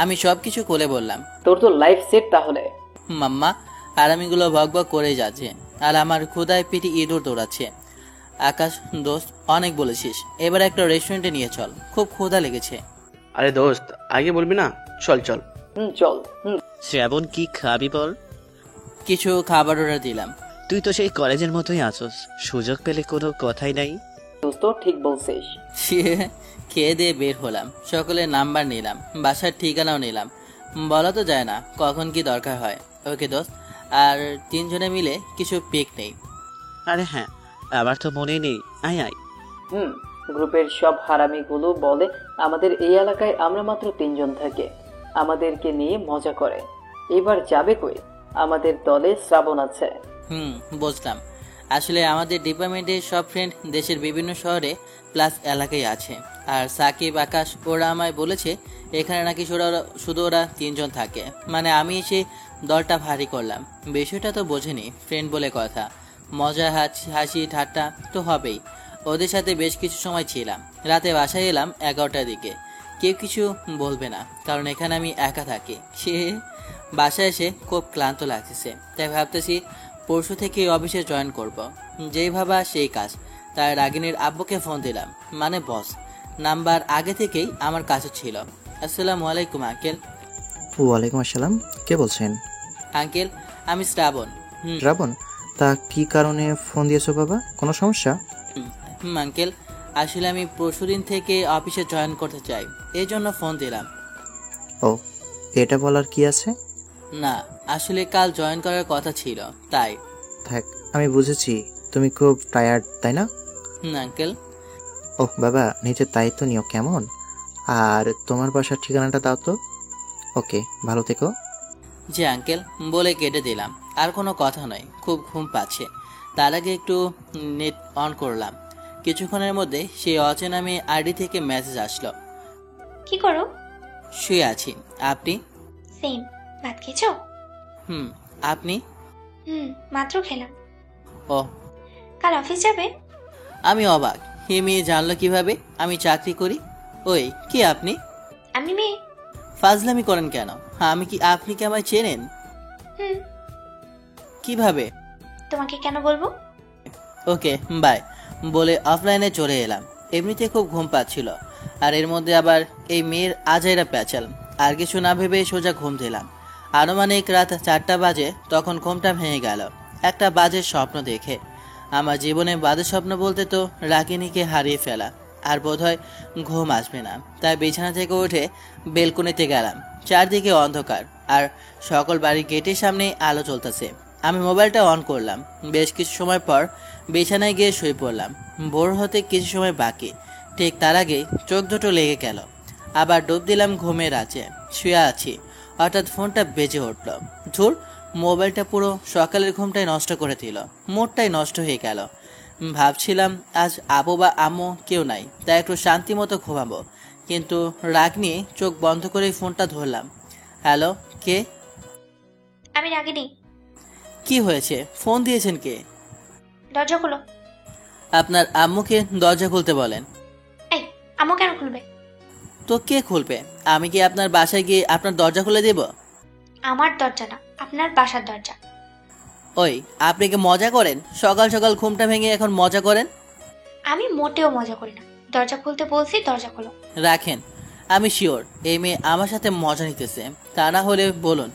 আমি সবকিছু খুলে বললাম।
তোর তো লাইফ সেট তাহলে।
মাম্মা হারামিগুলো ভগভগ করে যাচ্ছে আর আমার ক্ষুধায় পিঠে ইঁদুর দৌড়াচ্ছে। আকাশ, দোস্ত অনেক বলেছিস, এবার একটা রেস্টুরেন্টে নিয়ে চল, খুব ক্ষুধা লেগেছে।
আরে দোস্ত, আগে বলবি না? চল চল।
চল।
শ্রাবণ, কি খাবি বল?
কিছু খাবার অর্ডার দিলাম।
তুই তো সেই কলেজের মতোই আছোস, সুযোগ পেলে কোনো কথাই নাই।
দোস্ত ঠিক বলছিস।
খেয়ে দিয়ে বের হলাম। সকলের নাম্বার নিলাম, বাসার ঠিকানাও নিলাম। বলা তো যায় না কখন কি দরকার হয়। ওকে দোস্ত, আর 3 জনে মিলে কিছু পিক নেই।
আরে হ্যাঁ, আমার তো মনে নেই। আয় আয়।
গ্রুপের সব হারামিগুলো বলে আমাদের এই এলাকায় আমরা মাত্র 3 জন থাকি, আমাদেরকে নিয়ে মজা করে। এবার যাবে কই? আমাদের দলে শ্রাবণ আছে।
বুঝলাম। আসলে আমাদের ডিপার্টমেন্টের সব ফ্রেন্ড দেশের বিভিন্ন শহরে প্লাস এলাকায় আছে। আর সাকিব, আকাশ ওরা আমায় বলেছে এখানে নাকি শুধু ওরা 3 জন থাকে। মানে আমি এসে দলটা ভারী করলাম। বিষয়টা তো বোঝেনি, ফ্রেন্ড বলে কথা। মজা, হাসি ঠাট্টা তো হবেই। ওদের সাথে বেশ কিছু সময় ছিলাম। রাতে বাসায় এলাম 11টার দিকে। কেউ কিছু বলবে না, কারণ এখানে আমি একা থাকি। সে বাসায় এসে খুব ক্লান্ত লাগতেছে, তাই ভাবতেছি পরশু থেকে অফিসে জয়েন করব। যেই ভাবা সেই কাজ। তাই রাগিনীর আব্বুকে ফোন দিলাম, মানে বস। নাম্বার আগে থেকেই আমার কাছে ছিল। আসসালামু আলাইকুম আঙ্কেল।
ওয়ালাইকুম আসসালাম, কে বলছেন?
আঙ্কেল, আমি শ্রাবণ।
শ্রাবণ, তা কি কারণে ফোন দিয়েছো বাবা? কোনো সমস্যা?
আঙ্কেল, আসলে আমি পরশুদিন থেকে অফিসে জয়েন করতে চাই, এই জন্য ফোন দিলাম।
ও, এটা বলার কি আছে?
না, আসলে কাল জয়েন করার কথা ছিল, তাই।
থাক, আমি বুঝেছি তুমি খুব টায়ার্ড, তাই না?
আঙ্কেল।
ওহ বাবা, নিজের দায়িত্ব নিও কেমন? আর তোমার বাসার ঠিকানাটা দাও তো। ওকে, ভালো থেকো।
জি আঙ্কেল বলে কেটে দিলাম। আর কোনো কথা নয়, খুব ঘুম পাচ্ছে। তার আগে একটু নেট অন করলাম। কিছুক্ষণের মধ্যে সেই অচেনা মেয়ে আইডি থেকে মেসেজ আসলো।
কি করো?
শুয়ে আছি। আপনি?
সেম। ভাত খেয়েছো?
আপনি?
মাত্র খেলাম।
ও,
কাল অফিস যাবে?
আমি অবাক, এ মেয়ে জানলো কিভাবে আমি চাকরি করি? ওই কি আপনি?
আমি মেয়ে।
ফাজলামি করেন কেন? আপনি কি আমায় চেনেন? কিভাবে?
তোমাকে কেন বলবো?
ওকে বাই বলে অফলাইনে চলে এলাম। এমনিতে খুব ঘুম পাচ্ছিল, আর এর মধ্যে আবার এই মেয়ের আজাইরা প্যাচাল। আর কিছু না ভেবে সোজা ঘুম দিলাম। আনুমানিক রাত 4টা বাজে, তখন ঘুমটা ভেঙে গেল একটা বাজে স্বপ্ন দেখে। আমার জীবনে বাজে স্বপ্ন বলতে তো রাগিনীকে হারিয়ে ফেলা, আর বোধহয় ঘুম আসবে না। তাই বিছানা থেকে উঠে বেলকনিতে গেলাম। চারদিকে অন্ধকার, আর সকল বাড়ির গেটের সামনে আলো জ্বলতেছে। আমি মোবাইলটা অন করলাম। বেশ কিছু সময় পর বিছানায় গিয়ে শুয়ে পড়লাম। ভোর হতে কিছু সময় বাকি, ঠিক তার আগেই চোখ দুটো লেগে গেল। আবার ডুব দিলাম ঘুমের রাজ্যে। শুয়ে আছি, হঠাৎ ফোনটা বেজে উঠল। ধুর, মোবাইলটা পুরো সকালের ঘুমটাই নষ্ট করে দিল। মুডটাই নষ্ট হয়ে গেল। ভাবছিলাম আজ আবু বা আম্মু কেউ নাই, তাই একটু শান্তি মতো ঘুমাবো। কিন্তু রাগ নিয়ে চোখ বন্ধ করে ফোনটা ধরলাম। হ্যালো, কে?
আমি রাগিনি।
কি হয়েছে? ফোন দিয়েছেন কে?
দরজা খোলো।
আপনার আম্মুকে দরজা খুলতে বলেন।
এই, আম্মু কেন খুলবে?
তো কে খুলবে? আমি কি আপনার বাসায় গিয়ে আপনার দরজা খুলে দেব?
আমার দরজা না, আপনার বাসার দরজা।
ওই, আপনি কি মজা করেন? সকাল সকাল ঘুমটা ভেঙে এখন মজা করেন?
আমি মোটেও মজা করি না। দরজা খুলতে বলছি, দরজা খোলো।
রাখেন, আমি শিওর এই মেয়ে আমার সাথে মজা নিতেছে। তা না হলে বলুন,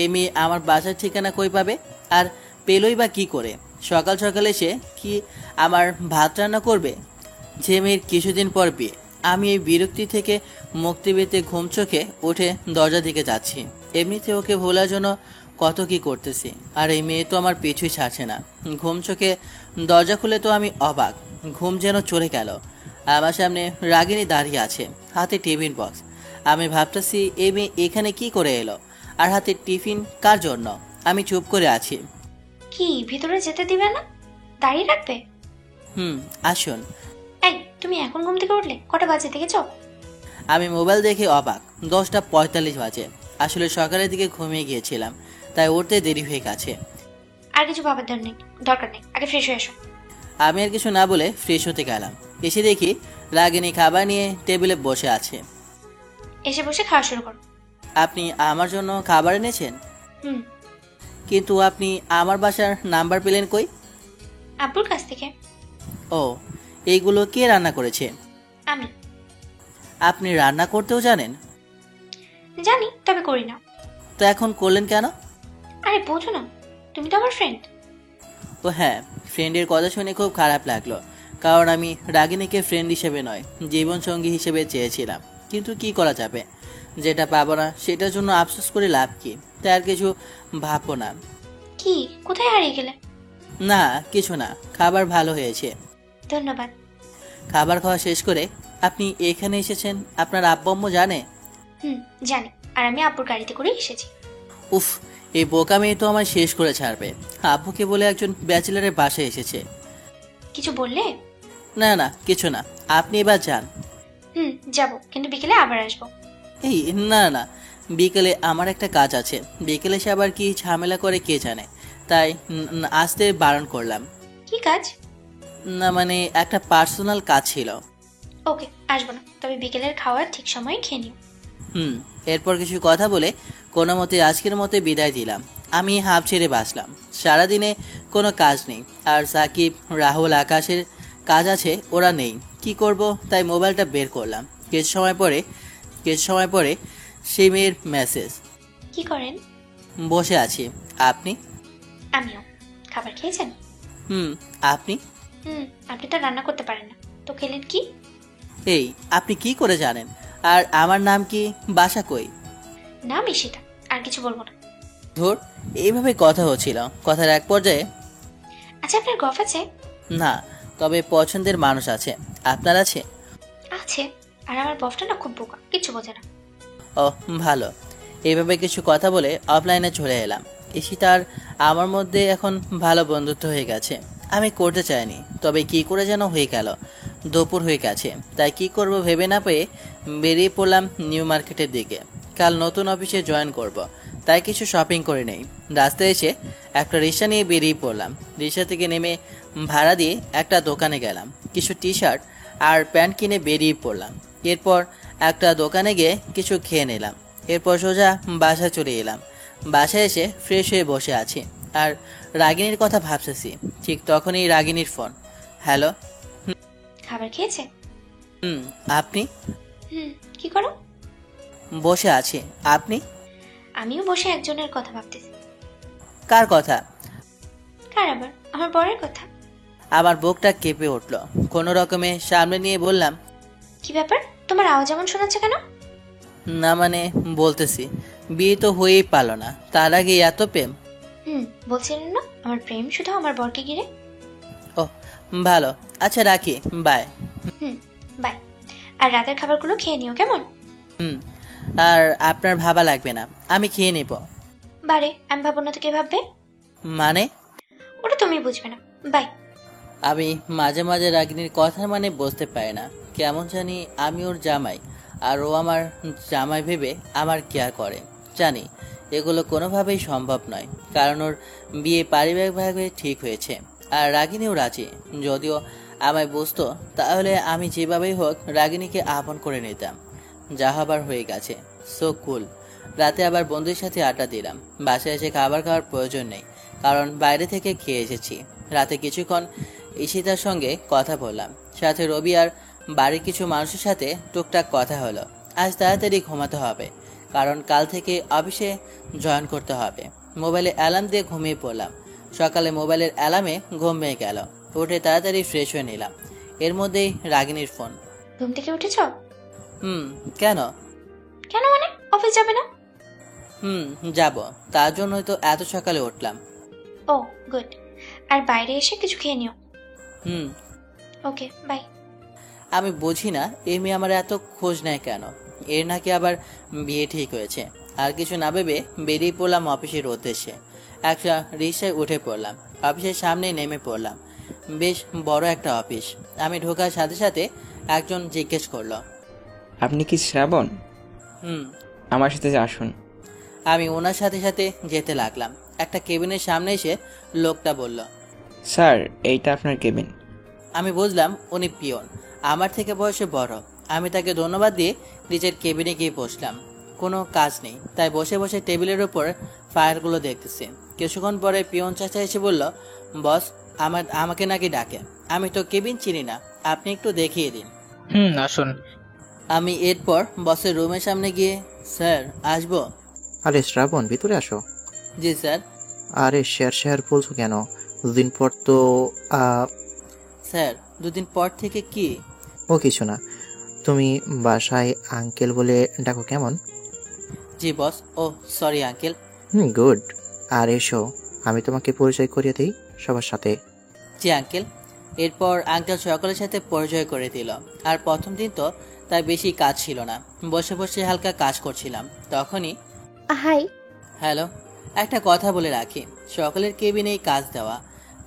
এই মেয়ে আমার বাসার ঠিকানা কই পাবে? আর পেলই বা কি করে? সকাল সকাল এসে কি আমার ভাত রান্না করবে? যে মেয়ের কিছুদিন পর বিয়ে। আমি এই বিরক্তি থেকে মুক্তি পেতে ঘুম চোখে উঠে দরজা দিকে যাচ্ছি। এমনিতে ওকে ভোলার জন্য কত কি করতেছি, আর এই মেয়ে তো আমার পিছুই ছাড়ছে না। ঘুম চোখে দরজা খুলে তো আমি অবাক। ঘুম যেন চলে গেল। আমার সামনে রাগিনী দাঁড়িয়ে আছে, হাতে টিফিন বক্স। আমি ভাবতেছি এই মেয়ে এখানে কি করে এলো, আর হাতে টিফিন কার জন্য? আমি চুপ করে আছি।
কি ভিতরে যেতে দিবে না? দাঁড়িয়ে রাখবে?
আসুন।
এই, তুমি এখন ঘুম থেকে উঠলে? কটা বাজে দেখেছো?
আমি মোবাইল দেখে অবাক। 10:45 বাজে। আসলে সকালের দিকে ঘুমিয়ে গিয়েছিলাম, তাই উঠতে দেরি হয়ে গেছে।
আর কিছু ভাবার দরকার নেই, আগে ফ্রেশ হয়ে এসো।
আমি আর কিছু না বলে ফ্রেশ হতে গেলাম। এসে দেখি রাগিনী খাবার নিয়ে টেবিলে বসে আছে।
এসে বসে খাওয়া শুরু করো।
আপনি আমার জন্য খাবার এনেছেন?
হুম।
কিন্তু আপনি আমার বাসার নাম্বার পেলেন কই?
আব্বুর কাছ থেকে।
ও, এইগুলো কে রান্না করেছে?
আমি।
আপনি রান্না করতেও জানেন?
জানি, তবে করি না।
তো এখন করলেন কেন?
আরে বোঝো না, তুমি তো আমার ফ্রেন্ড।
ও হ্যাঁ, ফ্রেন্ডের কথা শুনে খুব খারাপ লাগলো। কারণ আমি রাগিনীকে ফ্রেন্ড হিসেবে নয়, জীবনসঙ্গী হিসেবে চেয়েছিলাম। কিন্তু কি করা যাবে, যেটা পাবো না সেটার জন্য আফসোস করে লাভ কি? তাই আর কিছু ভাববো না।
কি, কোথায় হারিয়ে গেলে?
না, কিছু না, খাবার ভালো হয়েছে।
ধন্যবাদ।
খাবার খাওয়া শেষ করে আপনি এখানে এসেছেন, আপনার আব্বু আম্মু জানে?
জানি, আর আমি আব্বুর গাড়িতে করে এসেছি।
উফ, এই বোকা মেয়ে তো আমার শেষ করে ছাড়বে। আব্বুকে বলে একজন ব্যাচেলারের বাসায় এসেছে।
কিছু বললে?
না না, কিছু না, আপনি এবার যান।
যাবো, কিন্তু বিকেলে আবার আসবো।
এই না না, বিকেলে আমার একটা কাজ আছে। বিকেলে সে আবার কি ঝামেলা করে কে জানে, তাই আসতে বারণ করলাম।
কি কাজ?
না মানে একটা পার্সোনাল কাজ ছিল।
ওকে, আসবো না, তবে বিকেলের খাওয়ার ঠিক সময়ে খেয়ে নিও।
এরপর কিছু কথা বলে কোনো মতে আজকের মতে বিদায় দিলাম। আমি হাঁপ ছেড়ে বাসলাম। সারাদিনে কোনো কাজ নেই, আর সাকিব, রাহুল, আকাশের কাজ আছে, ওরা নেই। কি করব, তাই মোবাইলটা বের করলাম। কিছু সময় পরে সেই মেয়ের মেসেজ।
কি করেন?
বসে আছি। আপনি?
আমিও। খাবার খেয়েছেন?
আপনি?
আপনি তো রান্না করতে পারেন না, তো খেলেন কি?
এই, আপনি কি করে জানেন? আর আমার নাম কি, বাসা কই?
নাম ঈশিতা, আর কিছু বলবো না।
ধুর, এইভাবে কথা হচ্ছিল। কথার এক পর্যায়ে,
আচ্ছা, আপনার গফ আছে?
না, তবে পছন্দের মানুষ আছে। আপনার আছে?
আছে, আর আমার বফটা না খুব বোকা, কিছু বোঝে না।
ও ভালো। এইভাবে কিছু কথা বলে অফলাইনে চলে এলাম। ঈশিতার আমার মধ্যে এখন ভালো বন্ধুত্ব হয়ে গেছে। আমি করতে চাইনি, তবে কি করে যেন হয়ে গেল। দুপুর হয়ে গেছে, তাই কি করব ভেবে না পেয়ে বেরিয়ে পড়লাম নিউ মার্কেটের দিকে। কাল নতুন অফিসে জয়েন করব, তাই কিছু শপিং করে নেই। রাস্তায় এসে একটা রিক্সা নিয়ে বেরিয়ে পড়লাম। রিক্সা থেকে নেমে ভাড়া দিয়ে একটা দোকানে গেলাম। কিছু টি শার্ট আর প্যান্ট কিনে বেরিয়ে পড়লাম। এরপর একটা দোকানে গিয়ে কিছু খেয়ে নিলাম। এরপর সোজা বাসায় চলে এলাম। বাসায় এসে ফ্রেশ হয়ে বসে আছি, আর রাগিনীর কথা ভাবতেছি। ঠিক তখনই রাগিনীর ফোন। হ্যালো।
খাবার খেয়েছে?
আপনি?
কি করো?
বসে আছি। আপনি?
আমিও বসে একজনের কথা ভাবতেছি।
কার কথা?
কার আবার? আমার বরের কথা।
আমার বুকটা কেঁপে উঠল। কোনো রকমে সামনে নিয়ে বললাম,
কি ব্যাপার, তোমার আওয়াজ এমন শোনাচ্ছে কেন?
না মানে বলতেছি, বিয়ে তো হয়েই পারল না, তার আগে এত প্রেম।
বলছিলেন না আমার প্রেম শুধু আমার বরকে ঘিরে।
ও ভালো, আচ্ছা রাখি, বাই।
বাই। আর রাতের খাবারগুলো খেয়ে নিও কেমন?
আর আপনার ভাবা লাগবে না, আমি খেয়ে নেব।
বারে, আমি ভাবো না তো কে ভাববে?
মানে?
ওটা তুমি বুঝবে না। বাই।
আমি মাঝে মাঝে রাগিনীর কথার মানে বুঝতে পারি না, কেমন জানি আমি ওর জামাই আর ও আমার জামাই ভেবে আমার কেয়ার করে। জানি এগুলো কোনোভাবেই সম্ভব নয়, কারণ ওর বিয়ে পারিবারিকভাবে ঠিক হয়েছে আর রাগিনীও রাজি। যদিও আমায় বুঝতো তাহলে আমি যেভাবেই হোক রাগিনীকে আপন করে নিতাম। যা হবার হয়ে গেছে, সো কুল। রাতে আবার বন্ধুদের সাথে আড্ডা দিলাম। বাসায় এসে খাবার খাওয়ার প্রয়োজন নেই, কারণ বাইরে থেকে খেয়ে এসেছি। রাতে কিছুক্ষণ ঈশিতার সঙ্গে কথা বললাম, সাথে রবি আর বাড়ির কিছু মানুষের সাথে টুকটাক কথা হলো। আজ তাড়াতাড়ি ঘুমাতে হবে, কারণ কাল থেকে অফিসে জয়েন করতে হবে। মোবাইলে অ্যালার্ম দিয়ে ঘুমিয়ে পড়লাম। সকালে মোবাইলের অ্যালার্মে ঘুম ভেঙে গেল। উঠে তাড়াতাড়ি ফ্রেশ হয়ে নিলাম। এর মধ্যেই রাগিনীর ফোন।
ঘুম থেকে উঠেছ?
কেন?
কেন মানে, অফিস যাবে না?
যাব, তার জন্যই তো এত সকালে উঠলাম।
ও গুড। আর বাইরে এসে কিছু খেয়ে নিও। ওকে, বাই।
আমি বুঝি না এই মেয়ে আমার এত খোঁজ নেয় কেন। এর নাকি আবার বিয়ে ঠিক হয়েছে। আর কিছু না ভেবে বেরিয়ে পড়লাম অফিসের উদ্দেশ্যে। একটা রিক্সায় উঠে পড়লাম। অফিসের সামনে নেমে পড়লাম। বেশ বড় একটা অফিস। আমি ঢোকার সাথে সাথে একজন জিজ্ঞেস করলো,
আপনি কি শ্রাবণ? আমার সাথে আসুন।
আমি ওনার সাথে সাথে যেতে লাগলাম। একটা কেবিনের সামনে এসে লোকটা বলল,
স্যার এইটা আপনার কেবিন।
আমি বুঝলাম উনি পিয়ন, আমার থেকে বয়সে বড়। আমি তাকে ধন্যবাদ দিয়ে নিজের কেবিনে গিয়ে বসলাম। কোনো কাজ নেই, তাই বসে বসে টেবিলের উপর ফায়ারগুলো দেখতেছি। কিছুক্ষণ পরে পিয়ন চাচা এসে বলল, বস আমাকে নাকি ডাকে। আমি তো কেবিন চিনি না, আপনি একটু দেখিয়ে দিন।
আসুন।
আমি এরপর বসের রুমের সামনে গিয়ে, স্যার আসবো?
আরে শ্রাবণ, ভিতরে আসো।
জি স্যার।
আরে শেয়ার বলছো কেন? দুদিন পর তো
স্যার, দুদিন পর থেকে কি?
ও কিছু না, তুমি বাসায় আঙ্কেল বলে ডাকো কেমন?
জি বস। ও সরি আঙ্কেল।
গুড। আর এসো, আমি তোমাকে পরিচয় করিয়ে দিই সবার সাথে।
জি আঙ্কেল। এরপর আঙ্কেল সকলের সাথে পরিচয় করে দিল। আর প্রথম দিন তো তাই বেশি কাজ ছিল না, বসে বসে হালকা কাজ করছিলাম। তখনই,
হাই।
হ্যালো। একটা কথা বলে রাখি, সকলের কেবিনেই কাজ দেওয়া,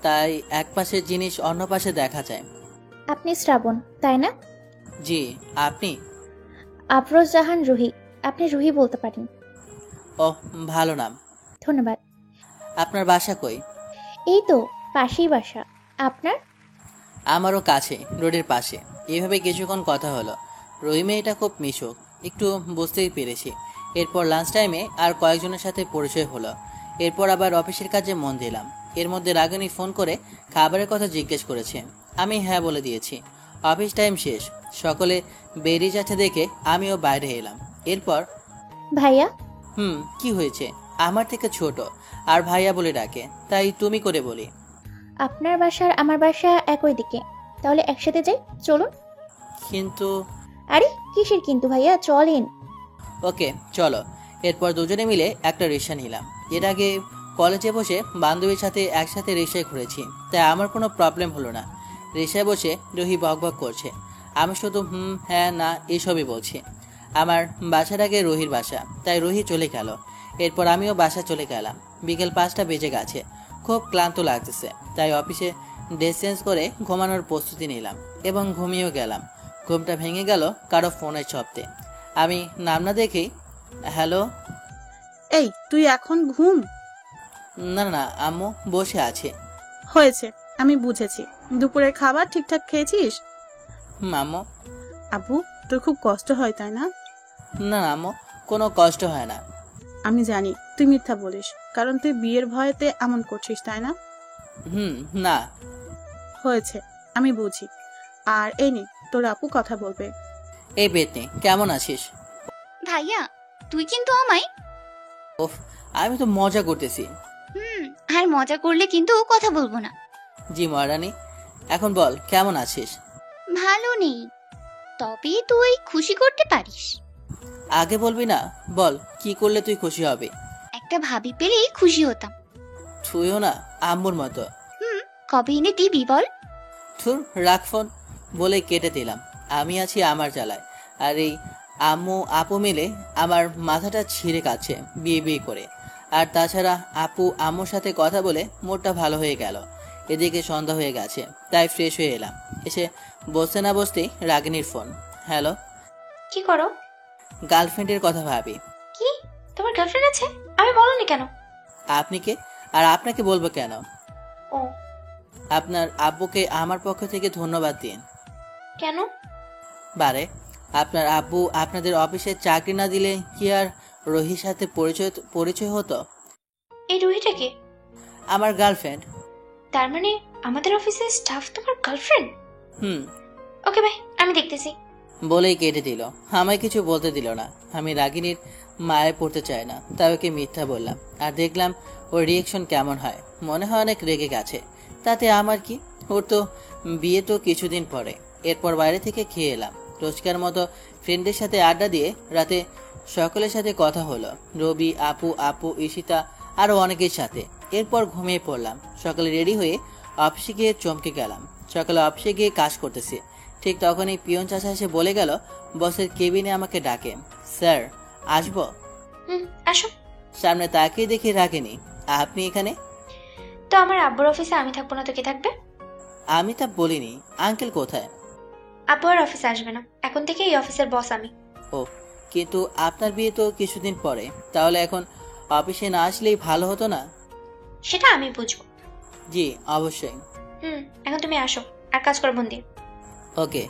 তাই এক পাশের জিনিস অন্য পাশে দেখা যায়।
আপনি শ্রাবণ, তাই না?
জি। আপনি?
আফরোজ জাহান রুহি। আপনি রুহি বলতে পারেন।
ও ভালো নাম।
ধন্যবাদ।
আপনার বাসা কই?
এই তো পাশেই বাসা। আপনার?
আমারও কাছে, রোডের পাশে। এভাবে কিছুক্ষণ কথা হলো। রুহি মেয়েটা খুব মিশুক, একটু বুঝতেই পেরেছি। এরপর লাঞ্চ টাইমে আর কয়েকজনের সাথে পরিচয় হলো। এরপর আবার অফিসের কাজে মন দিলাম। এর মধ্যে রাগিনী ফোন করে খাবারের কথা জিজ্ঞেস করেছে। আমি হ্যাঁ বলে দিয়েছি। অফিস টাইম শেষ, সকলে বেরিয়ে যাচ্ছে দেখে আমিও বাইরে এলাম। এরপর,
ভাইয়া।
কি হয়েছে? আমার থেকে ছোট আর ভাইয়া বলে ডাকে, তাই তুমি করে বলি।
আপনার বাসার আমার বাসা একই দিকে, তাহলে একসাথে যাই, চলুন।
কিন্তু?
আরে কিসের কিন্তু ভাইয়া, চলেন।
ওকে চলো। এরপর দুজনে মিলে একটা রিক্সা নিলাম। এর আগে কলেজে বসে বান্ধবীর সাথে একসাথে রিক্সায় ঘুরেছি, তাই আমার কোনো প্রবলেম হলো না। রিক্সায় বসে রুহি বকবক করছে, আমি শুধু হ্যাঁ না এসবই বলছি। আমার বাসার আগে রুহির বাসা, তাই রুহি চলে গেল। এরপর আমিও বাসা চলে গেলাম। বিকেল 5টা বেজে গেছে, খুব ক্লান্ত লাগতেছে, তাই অফিসে ড্রেস চেঞ্জ করে ঘুমানোর প্রস্তুতি নিলাম এবং ঘুমিয়েও গেলাম। ঘুমটা ভেঙে গেল কারো ফোনের শব্দে। আমি নাম না দেখেই, হ্যালো।
এই তুই এখন ঘুম?
না না আম্মু বসে আছে।
হয়েছে, আমি বুঝেছি। দুপুরের খাবার ঠিকঠাক খেয়েছিস?
আম্মু।
আব্বু, তোর খুব কষ্ট হয় তাই না?
না আম্মু, কোনো কষ্ট হয় না।
আমি জানি তুই মিথ্যা বলিস, কারণ তুই বিয়ের ভয়েতে এমন করছিস, তাই না?
না।
হয়েছে, আমি বুঝি। আর এই নে, তোর আপু কথা বলবে।
এই বেতনি, কেমন আছিস?
ভাইয়া, তুই কিন্তু আমায়।
ওফ, আমি তো মজা করতেছি।
আর মজা করলে কিন্তু কথা বলবো না।
জি মহারানী, এখন বল কেমন আছিস?
ভালো নেই, তবে তুই খুশি করতে পারিস।
আগে বলবি না? বল কি করলে তুই খুশি হবি?
একটা ভাবি পেলেই খুশি হতাম।
তুইও না আম্মুর মতো।
কবে এনে দিবি বল?
থুর, রাখ ফোন বলে কেটে দিলাম। আমি আছি আমার জ্বালায়, আর এই আম্মু আপু মিলে আমার মাথাটা ছিঁড়ে কাটছে বিয়ে বিয়ে করে। আর তাছাড়া আপু আম্মুর সাথে কথা বলে মোটটা ভালো হয়ে গেল। এদিকে সন্ধ্যা হয়ে গেছে, তাই ফ্রেশ হয়ে এলাম। এসে বসতে না বসতেই রাগিনীর ফোন। হ্যালো।
কি করো?
গার্লফ্রেন্ডের কথা ভাবি।
কি, তোমার গার্লফ্রেন্ড আছে? আমি বলনি কেন?
আপনি কে? আর আপনাকে বলবো কেন?
ও,
আপনার আব্বুকে আমার পক্ষ থেকে ধন্যবাদ দিন।
কেন?
বারে, আপনার আব্বু আপনাদের অফিসে চাকরি না দিলে কি আর রোহির সাথে পরিচয় হতো?
এই রুহিটা কে?
আমার গার্লফ্রেন্ড।
তার মানে আমাদের অফিসের স্টাফ তোমার গার্লফ্রেন্ড?
হুম।
ওকে ভাই, আমি দেখতেছি।
বলেই কেটে দিল। আমায় কিছু বলতে দিল না। আমি রাগিনীর মায়ে পড়তে চাই না, তাই ওকে মিথ্যা বললাম। আর দেখলাম ওর রিয়েকশন কেমন হয়। মনে হয় অনেক রেগে গেছে। তাতে আমার কি? ওর তো বিয়ে তো কিছুদিন পরে। এরপর বাইরে থেকে খেয়ে এলাম। রোজকার মতো ফ্রেন্ডের সাথে আড্ডা দিয়ে রাতে সকলের সাথে কথা হলো। রবি, আপু, ঈশিতা আরো অনেকের সাথে। এরপর ঘুমিয়ে পড়লাম। সকালে রেডি হয়ে অফিসে গিয়ে চমকে গেলাম। সকালে অফিসে গিয়ে কাজ করতেছি, ঠিক তখনই পিয়ন চাচা এসে বলে গেল বসের কেবিনে আমাকে ডাকে। স্যার আসবো?
আসো।
সামনে তাকিয়ে দেখি রাগিনী। আপনি এখানে?
তো আমার আব্বুর অফিসে আমি থাকবো না তো কে থাকবে?
আমি তা বলিনি। আঙ্কেল কোথায়?
আব্বু আর অফিসে আসবে না, এখন থেকে এই অফিসের বস আমি।
ও, কিন্তু আপনার বিয়ে তো কিছুদিন পরে। তাহলে এখন অফিসে না আসলেই ভালো হতো না?
সেটা আমি বুঝবো।
জি অবশ্যই।
এখন তুমি আসো আর কাজ করো মন দিয়ে।
ওকে।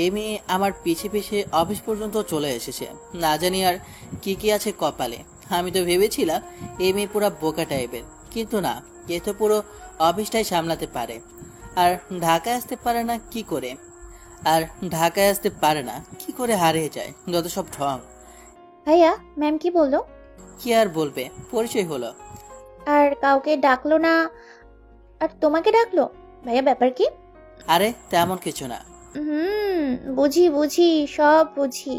এই মেয়ে আমার পিছে পিছে অফিস পর্যন্ত চলে এসেছে। না জানি আর কি কি আছে কপালে। আমি তো ভেবেছিলাম এই মেয়ে পুরো বোকা টাইপের, কিন্তু না, এ তো পুরো অফিসটাই সামলাতে পারে। আর ঢাকায় আসতে পারে না কি করে? হারিয়ে যায়? যত সব ঢং।
ভাইয়া, ম্যাম কি বললো?
কি আর বলবে, পরিচয় হলো।
আর কাউকে ডাকলো না, আর তোমাকে ডাকলো? ভাইয়া ব্যাপার কি?
আরে তেমন কিছু না।
বুঝি সব বুঝি।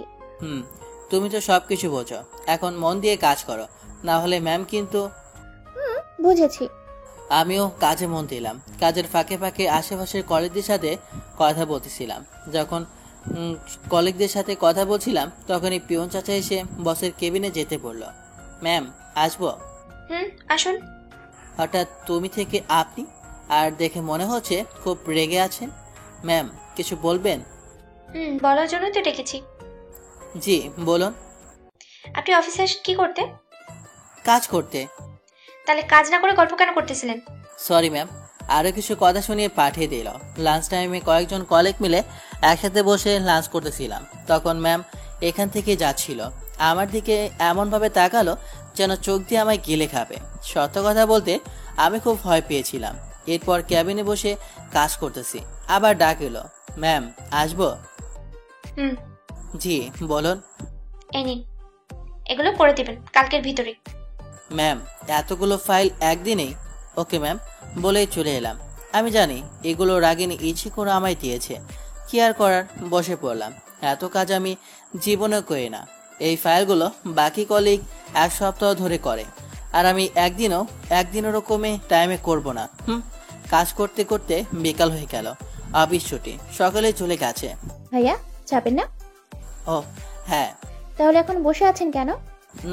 তুমি তো সবকিছু বোঝো। এখন মন দিয়ে কাজ করো, না হলে ম্যাম কিন্তু।
বুঝেছি।
আমিও কাজে মন দিলাম। কাজের ফাঁকে ফাঁকে আশেপাশের কলিগদের সাথে কথা বলতেছিলাম। যখন কলিগদের সাথে কথা বলছিলাম তখনই পিয়ন চাচা এসে বসের কেবিনে যেতে বললো। ম্যাম আসবো?
আসুন।
হঠাৎ তুমি থেকে আপনি, আর দেখে মনে হচ্ছে খুব রেগে আছেন। ম্যাম কিছু বলবেন?
বলার জন্যই তো ডেকেছি।
জি বলুন।
আপনি অফিসে আসেন কি করতে?
কাজ করতে।
তাহলে কাজ না করে গল্প কেন করতেছিলেন?
Sorry ma'am. আরো কিছু কথা শুনিয়ে পাঠিয়ে দিল। লাঞ্চ টাইমে কয়েকজন কলিগ মিলে একসাথে বসে লাঞ্চ করতেছিলাম। তখন ম্যাম এখান থেকে যাচ্ছিল। আমার দিকে এমনভাবে তাকালো যেন চোখ দিয়ে আমায় গিলে খাবে। সত্য কথা বলতে আমি খুব ভয় পেয়েছিলাম। এরপর ক্যাবিনে বসে কাজ করতেছি, আবার ডাক এলো। ম্যাম আসবো? জি বলুন।
এই নিন, এগুলো করে দিবেন কালকের ভিতরে।
ম্যাম এতগুলো ফাইল একদিনেই? ওকে ম্যাম বলেই চলে এলাম। আমি জানি এগুলো রাগিনী ইচ্ছে করে আমায় দিয়েছে। কি আর করার, বসে পড়লাম। এত কাজ আমি জীবনে করি না। এই ফাইলগুলো বাকি কলিগ এক সপ্তাহ ধরে করে, আর আমি একদিনও রকমে টাইমে করব না। কাজ করতে করতে বিকাল হয়ে গেল। অফিস ছুটি, সকালে চলে গেছে।
ভাইয়া যাবেন না?
ও হ্যাঁ।
তাহলে এখন বসে আছেন কেন?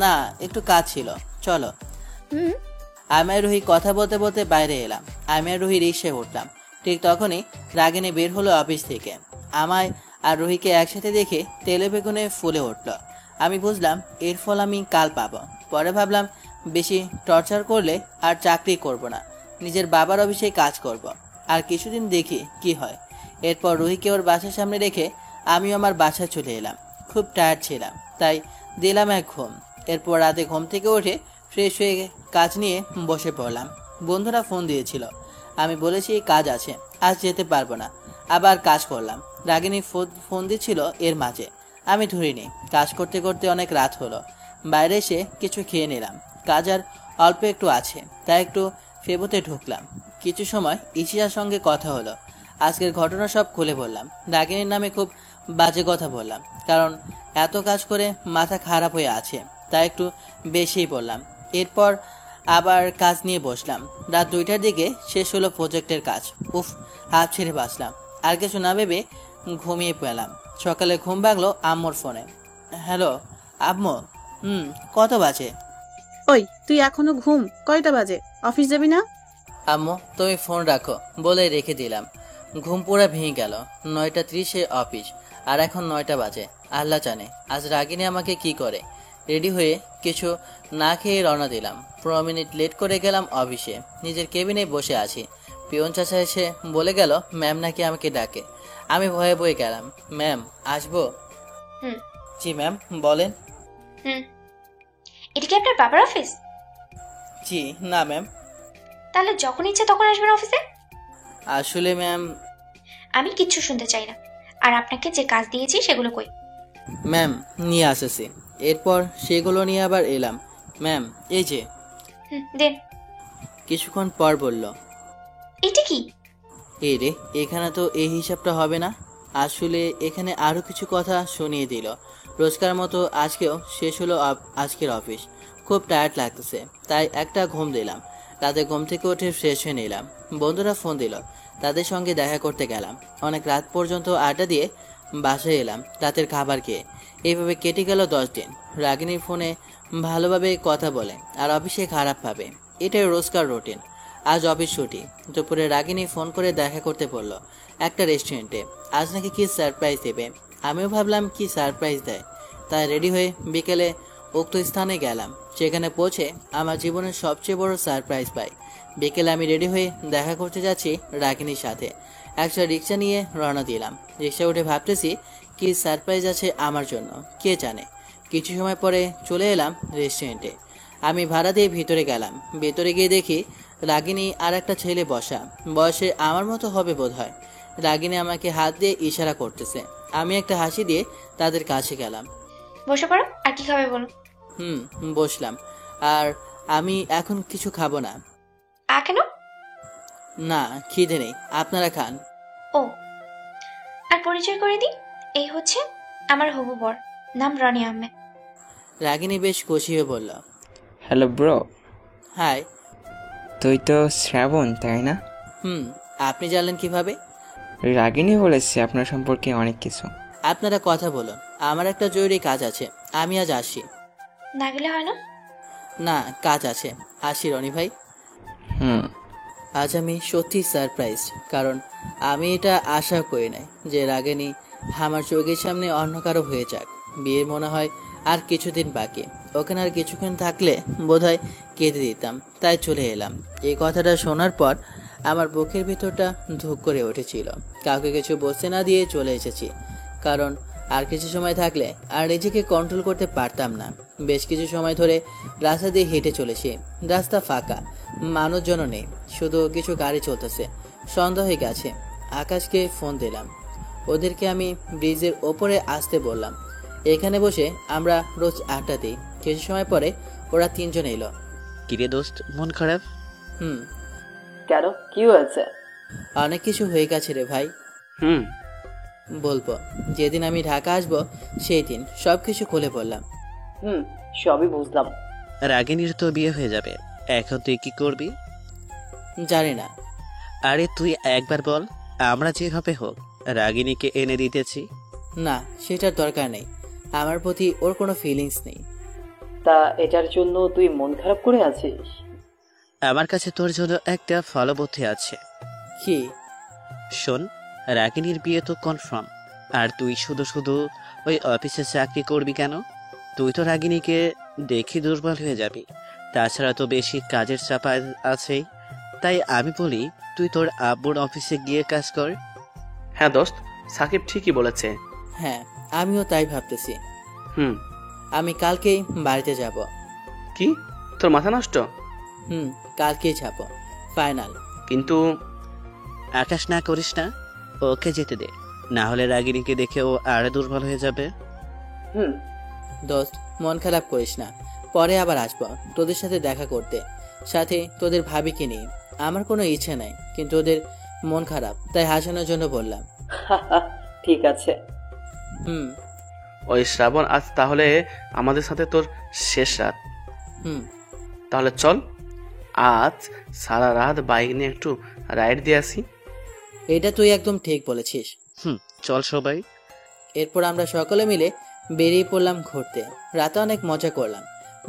না, একটু কাজ ছিল। চলো। আমি আর রুহি কথা বলতে বলতে বাইরে এলাম। আমি আর রুহি রিক্সায় উঠলাম। ঠিক তখনই রাগিনী বের হলো অফিস থেকে। আমায় আর রুহিকে একসাথে দেখে তেলে বেগুনে ফুলে উঠল। আমি বুঝলাম এর ফল আমি কাল পাবো। পরে ভাবলাম বেশি টর্চার করলে আর চাকরি করব না, নিজের বাবার অফিসে কাজ করব, আর কিছুদিন দেখি কি হয়। এরপর রুহিকে ওর বাসার সামনে রেখে আমিও আমার বাসায় চলে এলাম। খুব টায়ার্ড ছিলাম, তাই দিলাম এক ঘুম। এরপর রাতে ঘুম থেকে উঠে ফ্রেশ হয়ে কাজ নিয়ে বসে পড়লাম। বন্ধুরা ফোন দিয়েছিল, আমি বলেছি কাজ আছে, আজ যেতে পারবো না। আবার কাজ করলাম। রাগিনী ফোন দিচ্ছিল এর মাঝে, আমি ধরিনি। কাজ করতে করতে অনেক রাত হলো। বাইরে এসে কিছু খেয়ে নিলাম। কাজ আর অল্প একটু আছে, তাই একটু ফেবুতে ঢুকলাম। কিছু সময় ইশিয়ার সঙ্গে কথা হলো। আজকের ঘটনা সব খুলে বললাম। রাগিনীর নামে খুব বাজে কথা বললাম, কারণ এত কাজ করে মাথা খারাপ হয়ে আছে, তাই একটু বেশিই বললাম। এরপর আবার কাজ নিয়ে বসলাম। রাত 2টার দিকে শেষ হলো প্রজেক্টের কাজ। উফ, হাত ছেড়ে বাঁচলাম। আর কিছু না ভেবে ঘুমিয়ে পেলাম। সকালে ঘুম ভাঙলো আম্মুর ফোনে। হ্যালো আম্মু। কত বাজে?
ওই তুই এখনো ঘুম? কয়টা বাজে? অফিস যাবি না?
আম্মু তুমি ফোন রাখো বলে রেখে দিলাম। ঘুম পুরা ভেঙে গেল। 9:30-এ অফিস, আর এখন 9টা বাজে। আল্লাহ জানে আজ রাগিনী আমাকে কি করে। রেডি হয়ে কিছু না খেয়ে রওনা দিলাম। 15 মিনিট লেট করে গেলাম অফিসে। নিজের কেবিনে বসে আছি। পিয়ন চাচা এসে বলে গেল ম্যাম নাকি আমাকে ডাকে। আমি ভয়ে ভয়ে গেলাম। ম্যাম আসবো? জি ম্যাম বলেন।
এটা কি আপনার বাবার অফিস?
জি না ম্যাম।
তাহলে যখন ইচ্ছে তখন আসবেন অফিসে?
আসলে ম্যাম
আমি কিচ্ছু শুনতে চাই না। আর আপনাকে যে কাজ দিয়েছি সেগুলো কই?
ম্যাম নিয়ে আসেছি। এরপর সেগুলো নিয়ে আবার এলাম। ম্যাম এই যে।
দেন।
কিছুক্ষণ পর বলল,
এটা কি?
এই রে, এখানে তো এই হিসাবটা হবে না। আসলে এখানে আরো কিছু কথা শুনিয়ে দিল। রোজকার মতো আজকেও শেষ হলো আজকের অফিস। খুব টায়ার্ড লাগতেছে, তাই একটা ঘুম দিলাম। রাতে ঘুম থেকে উঠে ফ্রেশ হয়ে নিলাম। বন্ধুরা ফোন দিল, তাদের সঙ্গে দেখা করতে গেলাম। অনেক রাত পর্যন্ত আড্ডা দিয়ে বাসায় এলাম রাতের খাবার খেয়ে। এইভাবে কেটে গেল 10 দিন। রাগিনীর ফোনে ভালোভাবে কথা বলে আর অফিসে খারাপভাবে, এটাই রোজকার রুটিন। আজ অফিস ছুটি। দুপুরে রাগিনী ফোন করে দেখা করতে বলল একটা রেস্টুরেন্টে। আজ নাকি কি সারপ্রাইজ দেবে। আমিও ভাবলাম কি সারপ্রাইজ দেয়, তাই রেডি হয়ে বিকেলে উক্ত স্থানে গেলাম। সেখানে পৌঁছে আমার জীবনের সবচেয়ে বড় সারপ্রাইজ পাই। বিকেলে আমি রেডি হয়ে দেখা করতে যাচ্ছি রাগিনীর সাথে। একটা রিক্সা নিয়ে রওনা দিলাম। রিক্সা উঠে ভাবতেছি কি সারপ্রাইজ আছে আমার জন্য, কে জানে। কিছু সময় পরে চলে এলাম রেস্টুরেন্টে। আমি ভাড়া দিয়ে ভিতরে গেলাম। ভেতরে গিয়ে দেখি রাগিনী আর একটা ছেলে বসা, বয়সে আমার মতো হবে বোধহয়। রাগিনী আমাকে হাত দিয়ে ইশারা করতেছে। আমি একটা হাসি দিয়ে তাদের কাছে গেলাম।
বসে পড়ো, আর কি খাবে বলো?
বসলাম। আর আমি এখন কিছু খাবো না।
কেন?
না খিদে নেই, আপনারা খান।
ও, আর পরিচয় করে দিই, এই হচ্ছে আমার হবু বর, নাম রনি আহমেদ।
রাগিনী বেশ খুশি হয়ে বলল,
হ্যালো ব্রো।
হাই।
তুই তো শ্রাবণ, তাই না?
আপনি জানলেন কিভাবে?
রাগিনী বলেছে আপনার সম্পর্কে অনেক কিছু।
আপনারা কথা বলুন, আমার একটা জরুরি কাজ আছে, আমি আজ আসি।
না গেলে হয় না?
না, কাজ আছে, আসি রনি ভাই। আজ আমি সত্যি সারপ্রাইজ, কারণ আমি এটা আশা করি নাই যে রাগিনী আমার চোখের সামনে অন্য কারো হয়ে যাক। বিয়ে মনে হয় আর কিছুদিন বাকি। ওখানে আর কিছুক্ষণ থাকলে বোধহয় কেঁদে দিতাম, তাই চলে এলাম। এই কথাটা শোনার পর আমার বুকের ভিতরটা ধুক করে উঠেছিল। কাউকে কিছু বসতে না দিয়ে চলে এসেছি, কারণ আর কিছু সময় থাকলে আর নিজেকে কন্ট্রোল করতে পারতাম না। বেশ কিছু সময় ধরে রাস্তা দিয়ে হেঁটে চলেছি। রাস্তা ফাঁকা, মানুষজন নেই, শুধু কিছু গাড়ি চলতেছে। সন্ধ্যা হয়ে গেছে। আকাশকে ফোন দিলাম। ওদেরকে আমি ব্রিজের ওপরে আসতে বললাম। এখানে বসে আমরা রোজ আড্ডা দিই। কিছু সময় পরে ওরা 3 জন এলো।
কিরে দোস্ত, মন খারাপ?
কেন, কি হয়েছে?
অনেক কিছু হয়ে গেছে রে ভাই। বলবো, যেদিন আমি ঢাকা আসবো সেই দিন সবকিছু খুলে বললাম।
সবই বুঝলাম।
রাগিনীর তো বিয়ে হয়ে যাবে, এখন তুই কি করবি?
জানি না।
আরে তুই একবার বল, আমরা যেভাবে হোক রাগিনীকে এনে দিতেছি।
না, সেটার দরকার নেই। আমার প্রতি ওর কোনো ফিলিংস নেই।
তা এটার জন্য তুই মন খারাপ করে আছিস?
আমার কাছে তোর জন্য একটা ফলবুদ্ধি আছে।
কি?
শোন, রাগিনীর বিয়ে তো কনফার্ম, আর তুই শুধু শুধু ওই অফিসে চাকরি করবি কেন? তুই তো রাগিনীকে দেখি দুর্বল হয়ে যাবি। তাছাড়া তো বেশি কাজের চাপ আছেই। তাই আমি বলি তুই তোর আব্বুর অফিসে গিয়ে কাজ কর।
হ্যাঁ দোস্ত, সাকিব ঠিকই বলেছে।
হ্যাঁ, আমিও তাই ভাবতেছি। আমি কালকেই বাড়িতে যাব।
কি, তোর মাথা নষ্ট?
কালকেই যাব, ফাইনাল।
কিন্তু
আকাশ না করিস না, ওকে যেতে দে, না হলে রাগিনীকে দেখে ও আরো দুর্বল হয়ে যাবে।
দোস্ত, মন খারাপ করিস না, পরে আবার আসবো তোদের সাথে দেখা করতে, সাথে তোদের ভাবিকে নিয়ে। আমার কোনো ইচ্ছে নাই, কিন্তু ওদের মন খারাপ, তাই হাসানোর জন্য বললাম।
ঠিক আছে।
হুম
ওই শ্রাবণ, আজ তাহলে আমাদের সাথে তোর শেষ রাত।
হুম
তাহলে চল আজ সারা রাত বাইক নিয়ে একটু রাইড দিয়ে আসি।
এটা তুই একদম ঠিক বলেছিস।
চল সবাই।
এরপর আমরা সকলে মিলে বেরিয়ে পড়লাম ঘুরতে। রাতে অনেক মজা করলাম।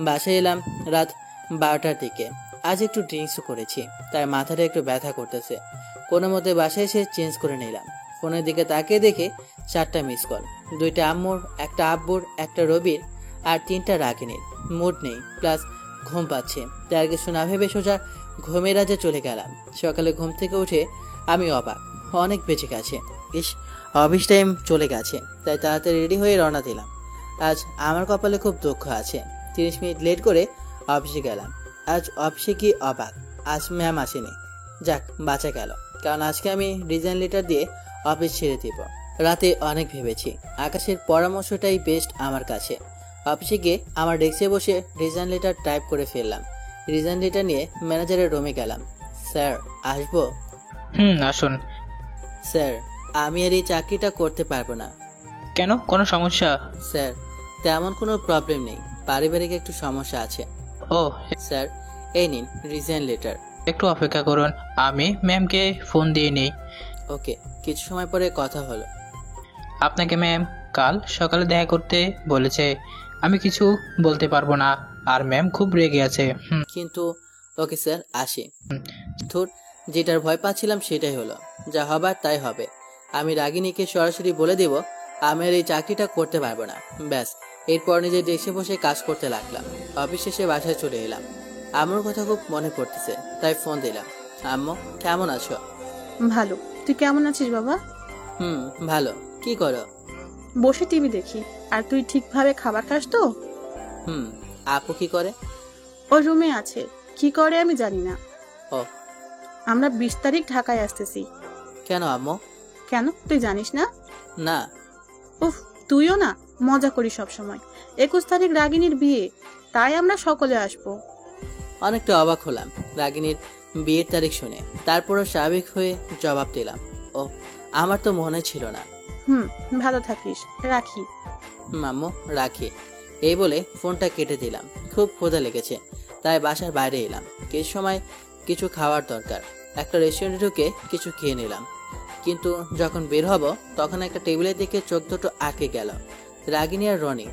বাসায় এলাম রাত 12টার দিকে। আজ একটু ড্রিঙ্কসও করেছি, তাই মাথাটা একটু ব্যথা করতেছে। কোনো মতে বাসায় এসে চেঞ্জ করে নিলাম। ফোনের দিকে তাকিয়ে দেখে 4টা মিস কল, 2টা আম্মুর, একটা আব্বুর, একটা রবির আর 3টা রাগিনীর। মুড নেই, প্লাস ঘুম পাচ্ছে, তাই আর কিছু না ভেবে সোজা ঘুমের রাজে চলে গেলাম। সকালে ঘুম থেকে উঠে আমি অবাক, অনেক বেঁচে গেছে। ইস, অফিস টাইম চলে গেছে, তাই তাড়াতাড়ি রেডি হয়ে রওনা দিলাম। আজ আমার কপালে খুব দুঃখ আছে। 30 মিনিট লেট করে অফিসে গেলাম। আজ অফিসে কি অবাক, আজ ম্যাম আসেনি। যাক, বাঁচা গেল, কারণ আজকে আমি রিজাইন লেটার দিয়ে অফিস ছেড়ে দিব। রাতে অনেক ভেবেছি, আকাশের পরামর্শটাই বেস্ট আমার কাছে। অফিসে গিয়ে আমার ডেস্কে বসে রিজাইন লেটার টাইপ করে ফেললাম। রিজাইন লেটার নিয়ে ম্যানেজারের রুমে গেলাম। স্যার, আসবো?
আসুন।
স্যার, আমি আর এই চাকরিটা করতে পারবো না।
কেন, কোনো সমস্যা?
স্যার, তেমন কোনো প্রবলেম নেই, পারিবারিক একটু সমস্যা আছে।
ও
স্যার, এই নিন রিজাইন লেটার।
একটু অপেক্ষা করুন, আমি ম্যামকে ফোন দিয়ে নিই।
ওকে। কিছু সময় পরে কথা হলো।
আপনাকে ম্যাম কাল সকালে দেখা করতে বলেছে। আমি কিছু বলতে পারবো না, আর ম্যাম খুব রেগে আছে।
কিন্তু ওকে স্যার, আসি। ধুর, যেটার ভয় পাচ্ছিলাম সেটাই হলো। যা হবার তাই হবে। আমি রাগিনীকে সরাসরি বলে দেব আমি আর এই চাকরিটা করতে পারবো না, ব্যাস। এরপর নিজে ডেস্কে বসে কাজ করতে লাগলাম। অফিস শেষে বাসায় চলে এলাম। আমার কথা খুব মনে পড়তেছে, তাই ফোন দিলাম। আম্মু, কেমন আছো?
ভালো। তুই কেমন আছিস বাবা?
ভালো। কি করো?
বসে টিভি দেখি। আর তুই ঠিকভাবে খাবার খাস তো?
আপু কি করে?
ও রুমে আছে, কি করে আমি জানি না।
ও,
আমরা 20 তারিখ ঢাকায় আসতেছি।
কেন আম্মু?
কেন, তুই জানিস না?
না।
উফ, তুইও না, মজা করি সব সময়। 21 তারিখ রাগিনীর বিয়ে, তাই আমরা সকলে আসবো।
অনেকটা অবাক হলাম রাগিনীর বিয়ের তারিখ শুনে। তারপরও স্বাভাবিক হয়ে জবাব দিলাম, ও, আমার তো মনে ছিল না।
ভালো থাকিস, রাখি।
আম্মু, রাখি। এই বলে ফোনটা কেটে দিলাম। খুব ক্ষুধা লেগেছে, তাই বাসার বাইরে এলাম। কিছু সময় কিছু খাওয়ার দরকার। একটা রেস্টুরেন্টে ঢুকে কিছু খেয়ে নিলাম। কিন্তু যখন বের হব তখন একটা টেবিলের দিকে চোখ দুটো আটকে গেল। রাগিনী আর রনি,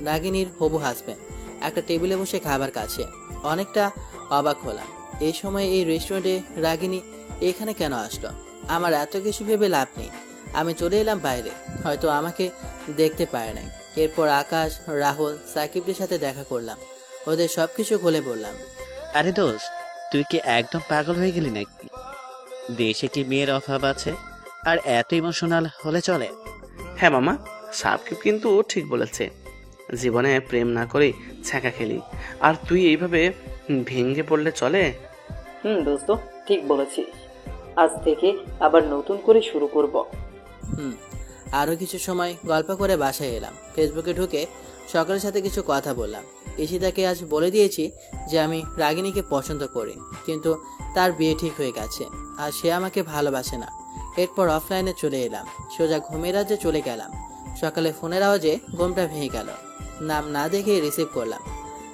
রাগিনীর হবু হাজবেন্ড, একটা টেবিলে বসে খাবার কাছে। অনেকটা অবাক হলাম। এই সময় এই রেস্টুরেন্টে রাগিনী এখানে কেন আসলো? আমার এত কিছু ভেবে লাভ নেই। আমি চলে এলাম বাইরে, হয়তো আমাকে দেখতে পারে নাই। এরপর আকাশ, রাহুল, সাকিবদের সাথে দেখা করলাম। ওদের সবকিছু খুলে বললাম।
আরে দোস্ত, তুই কি একদম পাগল হয়ে গেলি নাকি? দেশে কি মেয়ের অভাব আছে আর এত ইমোশনাল হলে চলে?
হ্যাঁ মামা, সাকিব কিন্তু ঠিক বলেছে। জীবনে প্রেম না করে ছ্যাঁকা খেলি, আর তুই এইভাবে ভেঙে পড়লে চলে?
দোস্ত, ঠিক বলেছিস। আজ থেকে আবার নতুন করে শুরু করব।
আরো কিছু সময় গল্প করে বাসায় এলাম। ফেসবুকে ঢুকে সকলের সাথে কিছু কথা বললাম। ঈশিতাকে আজ বলে দিয়েছি যে আমি রাগিনীকে পছন্দ করি, কিন্তু তার বিয়ে ঠিক হয়ে গেছে আর সে আমাকে ভালোবাসে না। এরপর অফলাইনে চলে এলাম। সোজা ঘুমের রাজ্যে চলে গেলাম। সকালে ফোনের আওয়াজে ঘুমটা ভেঙে গেল। নাম না দেখে রিসিভ করলাম।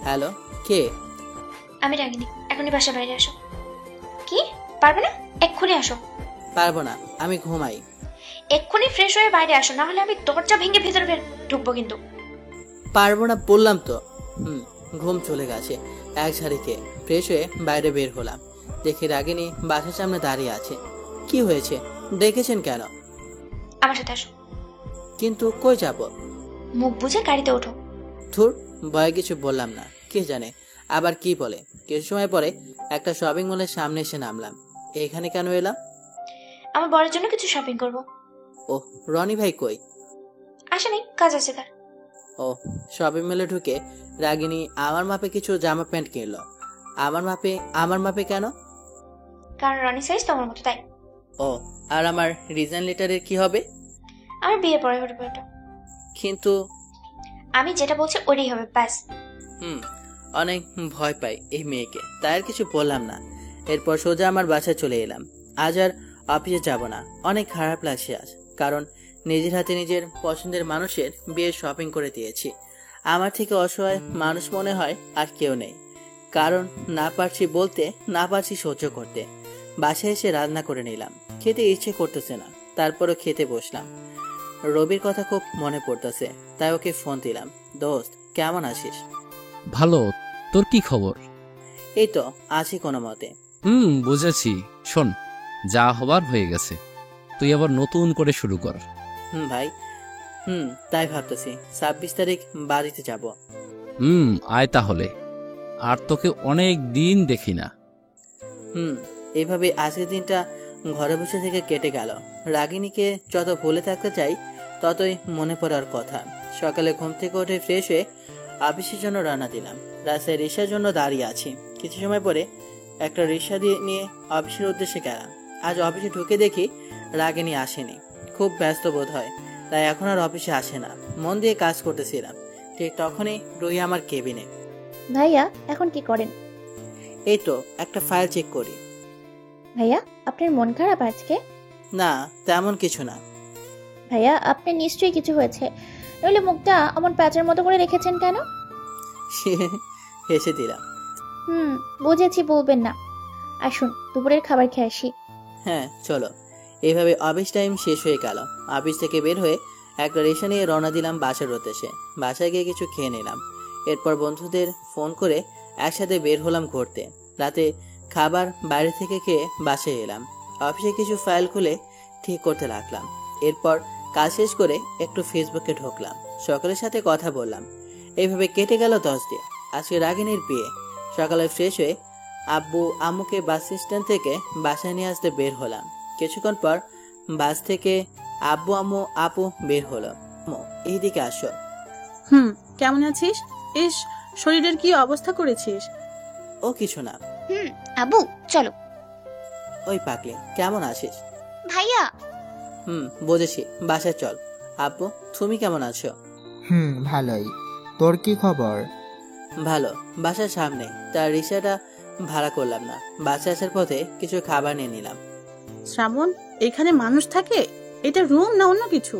হ্যালো, কে?
আমি রাগিনী, এখনই বাসা বাইরে আসো। কি, পারবে না? এক্ষুনি আসো।
পারবো না, আমি ঘুমাই।
এক্ষুনি ফ্রেশ হয়ে বাইরে আসো, না হলে আমি দরজা ভেঙে ভেতরে ঢুকবো কিন্তু।
পারবো না বললাম তো। ঘুম চলে গেছে। এক ঝাড়িকে ফ্রেশ হয়ে বাইরে বের হলাম। দেখি রাগিনী বাসার সামনে দাঁড়িয়ে আছে। কি হয়েছে, ডেকেছেন কেন?
আমার সাথে আসো।
কিন্তু কই যাব?
মুখ বুঝে গাড়িতে ওঠো।
ধুর, ভয়ে কিছু বললাম না, কে জানে আবার কি বলে। কিছু সময় পরে একটা শপিং মলের সামনে এসে নামলাম। এখানে কেন এলাম?
আমার বরের জন্য কিছু শপিং করব।
ও, রনি ভাই কই?
আসেনি, কাজ আছে তার।
ও, শপিং মলে ঢুকে রাগিনী আমার মাপে কিছু জামা প্যান্ট কিনলো। আমার মাপে কেন?
কারণ রনি সাইজ তোমার মতো, তাই।
ও, আর আমার রিজাইন লেটারের কি হবে?
আমার বিয়ে পরে হবে এটা।
কিন্তু
আমি যেটা বলছি ওটাই হবে, ব্যাস।
অনেক ভয় পাই এই মেয়েকে, তাই আর কিছু বললাম না। এরপর সোজা আমার বাসায় চলে এলাম। আজ আর অফিসে যাব না। অনেক খারাপ লাগছে আজ, কারণ নিজের হাতে নিজের পছন্দের মানুষের বিয়ের শপিং করে দিয়েছি। আমার থেকে অসহায় মানুষ মনে হয় আর কেউ নেই, কারণ না পারছি বলতে, না পারছি সহ্য করতে। বাসায় এসে রান্না করে নিলাম, খেতে ইচ্ছে করতেছে না, তারপরও খেতে বসলাম। রবির কথা খুব মনে পড়তেছে, তাই ওকে ফোন দিলাম। দোস্ত, কেমন আছিস?
ভালো। তোর কি খবর?
এই তো আছি কোনো মতে।
বুঝেছি। শোন, যা হবার হয়ে গেছে, তুই আবার নতুন করে শুরু কর।
ভাই, তাই ভাবতেছি 26 তারিখ বাড়িতে যাব।
আয় তাহলে। আর তোকে অনেক দিন দেখি না।
এইভাবে আজকের দিনটা ঘরে বসে থেকে কেটে গেল। রাগিনীকে যত ভুলে থাকতে চাই, ততই মনে পড়ার কথা। সকালে ঘুম থেকে উঠে ফ্রেশ হয়ে অফিসের জন্য রান্না দিলাম। রাস্তায় রিক্সার জন্য দাঁড়িয়ে আছি। কিছু সময় পরে একটা রিক্সা নিয়ে অফিসের উদ্দেশ্যে গেলাম। আজ অফিসে ঢুকে দেখি রাগিনী আসেনি। খুব ব্যস্ত বোধ হয়, তাই এখন আর অফিসে আসে না। মন দিয়ে কাজ করতেছিলাম, ঠিক তখনই রুহি আমার কেবিনে।
ভাইয়া এখন কি করেন?
এই তো একটা ফাইল চেক করি।
ভাইয়া আপনার মন খারাপ আজকে?
না, তেমন কিছু না।
ভাইয়া আপনার নিশ্চয়ই কিছু হয়েছে, নইলে মুখটা এমন প্যাঁচের মতো করে রেখেছেন কেন?
হেসে দিলাম।
বুঝেছি, বলবেন না। আসুন দুপুরের খাবার খেয়ে আসি।
হ্যাঁ চলো। এইভাবে অফিস টাইম শেষ হয়ে গেল। অফিস থেকে বের হয়ে একটা রিক্সা নিয়ে রওনা দিলাম বাসার উদ্দেশ্যে। বাসায় গিয়ে কিছু খেয়ে নিলাম। এরপর বন্ধুদের ফোন করে একসাথে বের হলাম ঘুরতে। রাতে খাবার বাইরে থেকে খেয়ে বাসায় এলাম। অফিসে কিছু ফাইল খুলে ঠিক করতে লাগলাম। এরপর কাজ শেষ করে একটু ফেসবুকে ঢুকলাম, সকলের সাথে কথা বললাম। এইভাবে কেটে গেল 10 দিন। আজকে রাগিনীর বিয়ে। সকালে ফ্রেশ হয়ে আব্বু আম্মুকে বাস স্ট্যান্ড থেকে বাসায় নিয়ে আসতে বের হলাম। কিছুক্ষণ পর বাস থেকে আব্বু আম্মু আপু বের হলো। এইদিকে আসো।
কেমন আছিস? ইস, শরীরের কি অবস্থা করেছিস?
ও কিছু না।
আব্বু চলো।
ওই পাগলি, কেমন আছিস?
ভাইয়া।
বুঝেছি, বাসায় চল। আব্বু, তুমি কেমন আছো?
ভালোই। তোর কি খবর?
ভালো। বাসার সামনে, তার রিক্সাটা ভাড়া করলাম না। বাসায় আসার পথে কিছু খাবার নিয়ে নিলাম।
শ্রাবণ, এখানে মানুষ থাকে? এটা রুম না অন্য কিছু?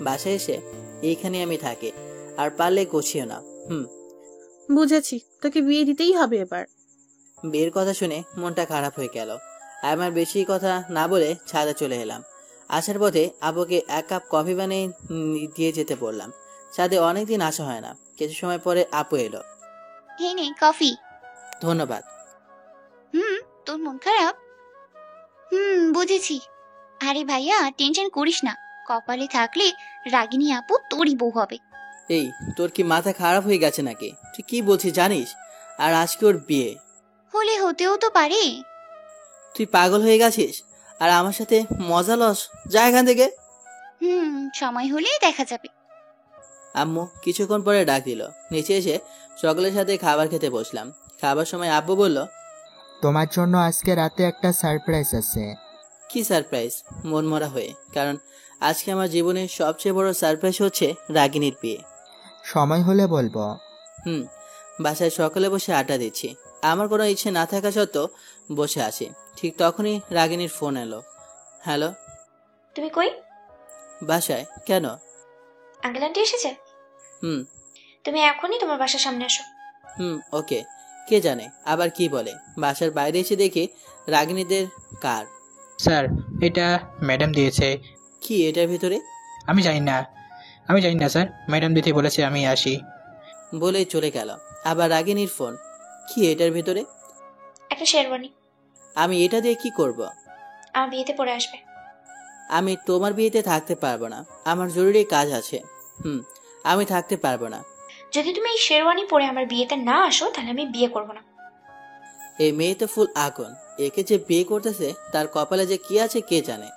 বাসায় এসে এইখানে আমি থাকি, আর পারলে গোছিও না।
বুঝেছি, তোকে বিয়ে দিতেই হবে এবার।
বিয়ের কথা শুনে মনটা খারাপ হয়ে গেল। আমার বেশি কথা না বলে ছাদে চলে এলাম। আসার পথে আব্বুকে 1 কাপ কফি বানিয়ে দিয়ে যেতে বললাম। ছাদে অনেকদিন আসা হয় না। কিছু সময় পরে আপু এলো।
এই নে কফি।
ধন্যবাদ।
তোর মন খারাপ? বুঝেছি। আরে ভাইয়া, টেনশন করিস না। কপালে থাকলে রাগিনী আপু তোরই বউ হবে।
এই, তোর কি মাথা খারাপ হয়ে গেছে নাকি? তুই কি বলছিস জানিস? আর আজকে ওর বিয়ে।
হলে হতেও তো পারে।
তুই পাগল হয়ে গেছিস আর আমার সাথে মজা লস? যা এখান থেকে।
সময় হলে দেখা যাবে।
আম্মু কিছুক্ষণ পরে ডাক দিল। নিচে এসে সকলের সাথে খাবার খেতে বসলাম। খাবার সময় আব্বু বলল,
তোমার জন্য আজকে রাতে একটা সারপ্রাইজ আছে।
কি সারপ্রাইজ? মনমরা হয়ে, কারণ আজকে আমার জীবনের সবচেয়ে বড় সারপ্রাইজ হচ্ছে রাগিনীর বিয়ে।
সময় হলে বলবো।
বাসায় সকালে বসে আড্ডা দিচ্ছি। আমার কোনো ইচ্ছে না থাকা সত্ত্বেও বসে আছি। ঠিক তখনই রাগিনীর ফোন এলো। হ্যালো।
তুমি কই?
বাসায়। কেন?
আঙ্কেল আন্টি এসেছে? তুমি এখনই তোমার বাসার সামনে আসো।
ওকে। কে জানে আবার কি বলে। বাসার বাইরে এসে দেখি রাগিনীদের কার।
স্যার, এটা ম্যাডাম দিয়েছে।
কি এটার ভিতরে?
আমি জানি না স্যার, ম্যাডাম দিতে বলেছে, আমি আসি
বলেই চলে গেল। আবার রাগিনীর ফোন। কি এটার ভিতরে?
একটা শেরওয়ানি।
আমি এটা দিয়ে কি করব?
আমার বিয়েতে পরে আসবে।
আমি তোমার বিয়েতে থাকতে পারবো না, আমার জরুরি কাজ আছে। আমি থাকতে পারবো না।
যদি তুমি এই শেরওয়ানি পরে আমার বিয়েতে না আসো, তাহলে আমি বিয়ে করব না।
এই মেয়ে তো ফুল আগুন। একে যে বিয়ে করতেছে তার কপালে যে কি আছে কে জানে।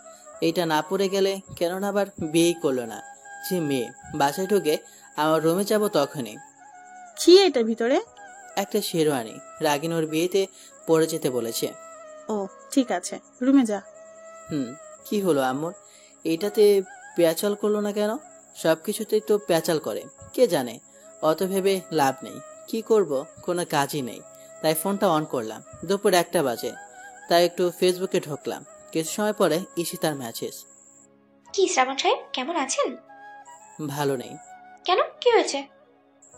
এইটা না পড়ে গেলে কেননা আবার বিয়েই করলো না। যে মেয়ে। বাসায় ঢুকে আমার রুমে যাব তখনই।
কি এটার ভিতরে?
একটা শেরওয়ানি। রাগিনী ওর বিয়েতে পরে যেতে বলেছে।
ও ঠিক আছে, রুমে যা।
কি হলো আম্মুর? এইটাতে প্যাচাল করলো না কেন? সবকিছুতেই তো প্যাচাল করে। কে জানে। অত ভেবে লাভ নেই। কি করব, কোনো কাজই নেই। তাই ফোনটা অন করলাম। দুপুর 1টা বাজে। তাই একটু ফেসবুকে ঢুকলাম। কিছু সময় পরে ঈশিতার মেসেজ।
কি শ্রাবণ সাহেব, কেমন আছেন?
ভালো নেই।
কেন, কি হয়েছে?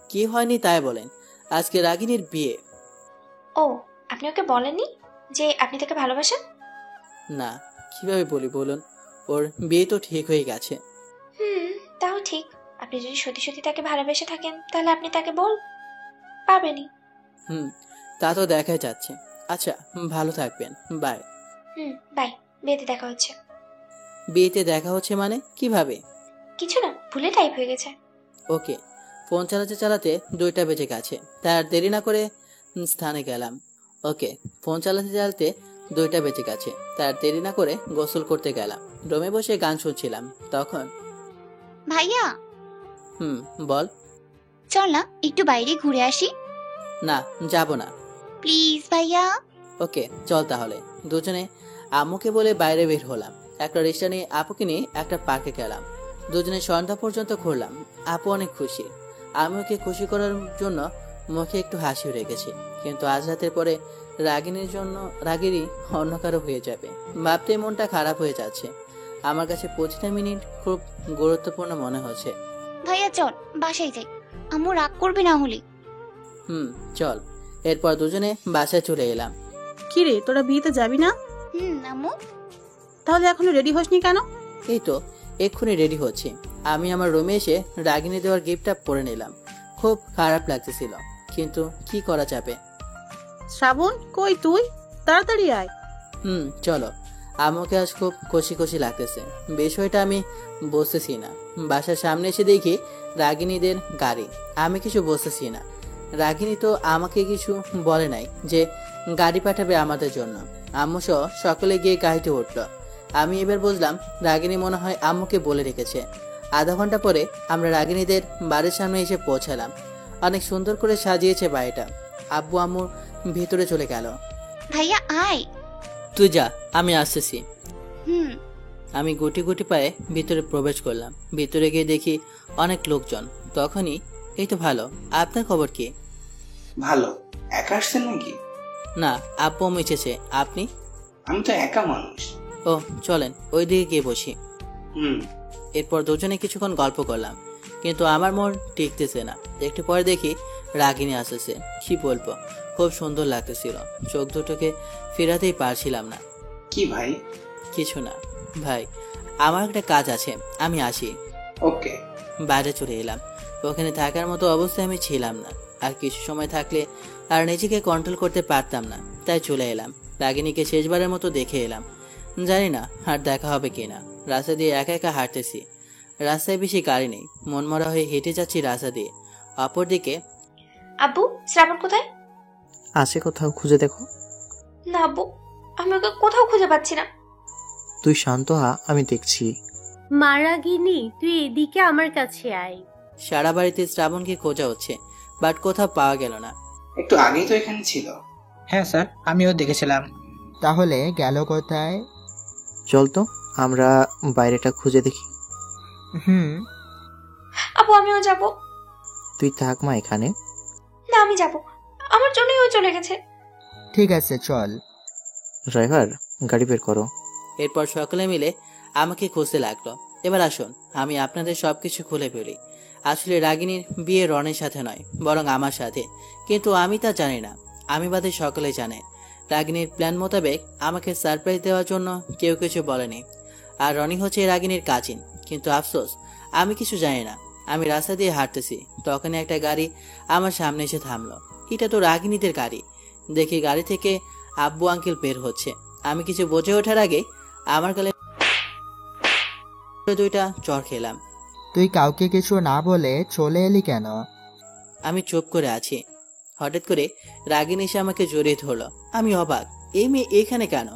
কি হয়নি তাই বলেন, আজকে রাগিনীর বিয়ে।
ও, আপনি ওকে বলেননি যে আপনি তাকে ভালোবাসেন?
না, কিভাবে বলি বলুন, ওর বিয়ে তো ঠিক হয়ে গেছে।
তাও ঠিক। আপনি যদি সত্যি সত্যি তাকে ভালোবেসে থাকেন তাহলে আপনি তাকে পাবেনই।
তা তো দেখাই যাচ্ছে। আচ্ছা, ভালো থাকবেন, বাই।
বাই। বিয়েতে দেখা হচ্ছে।
বিয়েতে দেখা হচ্ছে মানে কিভাবে?
কিছু না, ভুলে টাইপ হয়ে গেছে।
ওকে। ফোন চালাতে চালাতে 2টা বেজে গেছে, তার দেরি না করে স্থানে গেলাম। ওকে, ফোন চালাতে চালাতে 2টা বেজে গেছে, তার দেরি না করে গোসল করতে গেলাম। রুমে বসে গান শুনছিলাম, তখন
ভাইয়া
বল।
চল না একটু বাইরে ঘুরে আসি।
না, যাব না।
প্লিজ ভাইয়া।
ওকে, চল তাহলে। দুজনে আম্মুকে বলে বাইরে বের হলাম। একটা রিক্সা নিয়ে আপুকে নিয়ে একটা পার্কে গেলাম। দুজনে সন্ধ্যা পর্যন্ত ঘুরলাম। আপু অনেক খুশি। আমি ওকে খুশি করার জন্য মুখে একটু হাসি রেখেছি, কিন্তু আজ রাতের পরে রাগিনীর জন্য রাগেরই অন্য কারো হয়ে যাবে ভাবতে মনটা খারাপ হয়ে যাচ্ছে। আমার কাছে প্রতিটা মিনিট খুব গুরুত্বপূর্ণ মনে হচ্ছে।
ভাইয়া চল বাসায় যাই, আম্মু রাগ করবে না হলে।
চল। এরপর দুজনে বাসায় চলে এলাম।
কি রে, তোরা বিয়েতে যাবি না?
আম্মু।
তাহলে এখনো রেডি হসনি কেন?
এই তো এক্ষুনি রেডি হচ্ছি। আমি আমার রুমে এসে রাগিনী দেওয়ার গিফটটা পরে নিলাম। খুব খারাপ লাগতেছিল, কিন্তু কি করা যাবে।
শ্রাবণ কই তুই? তাড়াতাড়ি আয়।
চলো। আমাকে আজ খুব খুশি খুশি লাগতেছে। বিষয়টা আমি বুঝতেছি না। বাসার সামনে এসে দেখি রাগিনীদের গাড়ি। আমি কিছু বুঝতেছি না। রাগিনী তো আমাকে কিছু বলে নাই যে গাড়ি পাঠাবে আমাদের জন্য। আম্মু সহ সকলে গিয়ে গাড়িতে উঠলো। আমি এবার বুঝলাম রাগিনী মনে হয় আম্মুকে বলে রেখেছে। আধা ঘন্টা পরে আমরা রাগিনীদের বাড়ির সামনে এসে পৌঁছালাম। অনেক সুন্দর করে সাজিয়েছে বাড়িটা। আব্বু আম্মু ভিতরে চলে গেল।
ভাইয়া আয়।
তুই যা, আমি আসতেছি।
হুম।
আমি গুটি গুটি পায়ে ভিতরে প্রবেশ করলাম। ভিতরে গিয়ে দেখি অনেক লোকজন। তখনই, এই তো ভালো, আপনার খবর কি?
ভালো। একা আসছেন নাকি?
না, আব্বু আম্মু এসেছে। আপনি?
আমি তো একা মানুষ।
ও, চলেন ওই দিকে গিয়ে বসি।
হুম।
এরপর দুজনে কিছুক্ষণ গল্প করলাম, কিন্তু আমার মন টিকতেছে না। একটু পরে দেখি রাগিনী আসতেছে। কি বলবো, খুব সুন্দর লাগতেছিল। চোখ দুটোকে ফেরাতেই পারছিলাম না।
কি ভাই?
কিছু না ভাই, আমার একটা কাজ আছে, আমি আসি।
ওকে।
বাইরে চলে এলাম। ওখানে থাকার মতো অবস্থায় আমি ছিলাম না। আর কিছু সময় থাকলে আর নিজেকে কন্ট্রোল করতে পারতাম না, তাই চলে এলাম। রাগিনীকে শেষবারের মতো দেখে এলাম। জানি না আর দেখা হবে কিনা। রাস্তা দিয়ে একা একা হাঁটতেছি। রাস্তায় বেশি গাড়ি নেই। মনমরা হয়ে হেঁটে যাচ্ছি রাস্তা দিয়ে। অপরদিকে
আব্বু, শ্রাবণ কোথায়?
আছে, কোথাও খুঁজে দেখো।
না আব্বু, আমি ওকে কোথাও খুঁজে পাচ্ছি না।
তুই শান্ত হ, আমি দেখছি।
মারাগিনী, তুই এদিকে আমার কাছে আয়।
সারা বাড়িতে শ্রাবণকে খোঁজা হচ্ছে, বাট কোথাও পাওয়া গেল না।
একটু আগেই তো এখানে ছিল।
হ্যাঁ স্যার, আমিও দেখেছিলাম।
তাহলে গেল কোথায়?
চল তো আমরা বাইরেটা খুঁজে দেখি।
আব্বু, আমিও যাব।
তুই থাক মা এখানে।
না, আমি যাব। আমার জন্যই ও চলে গেছে।
ঠিক আছে চল।
ড্রাইভার, গাড়ি বের করো।
এরপর সকলে মিলে আমাকে খুঁজতে লাগলো। এবার আসুন আমি আপনাদের সবকিছু খুলে ফেলি। আসলে রাগিনীর বিয়ে রনের সাথে নয়, বরং আমার সাথে। কিন্তু আমি তা জানি না। আমি বাদে সকলে জানে। রাগিনীর প্ল্যান মোতাবেক আমাকে সারপ্রাইজ দেওয়ার জন্য কেউ কিছু বলেনি। আর রনি হচ্ছে রাগিনীর কাজিন। কিন্তু আফসোস, আমি কিছু জানি না। আমি রাস্তা দিয়ে হাঁটতেছি, তখন একটা গাড়ি আমার সামনে এসে থামলো। এটা তো রাগিনীদের গাড়ি। দেখি গাড়ি থেকে আব্বু আঙ্কেল বের হচ্ছে। আমি কিছু বুঝে ওঠার আগে আমার গালে 2টা চড় খেলাম।
তুই কাউকে কিছু না বলে চলে এলি কেন?
আমি চুপ করে আছি। হঠাৎ করে রাগিনী এসে আমাকে জড়িয়ে ধরলো। আমি অবাক, এই মেয়ে এখানে কেন?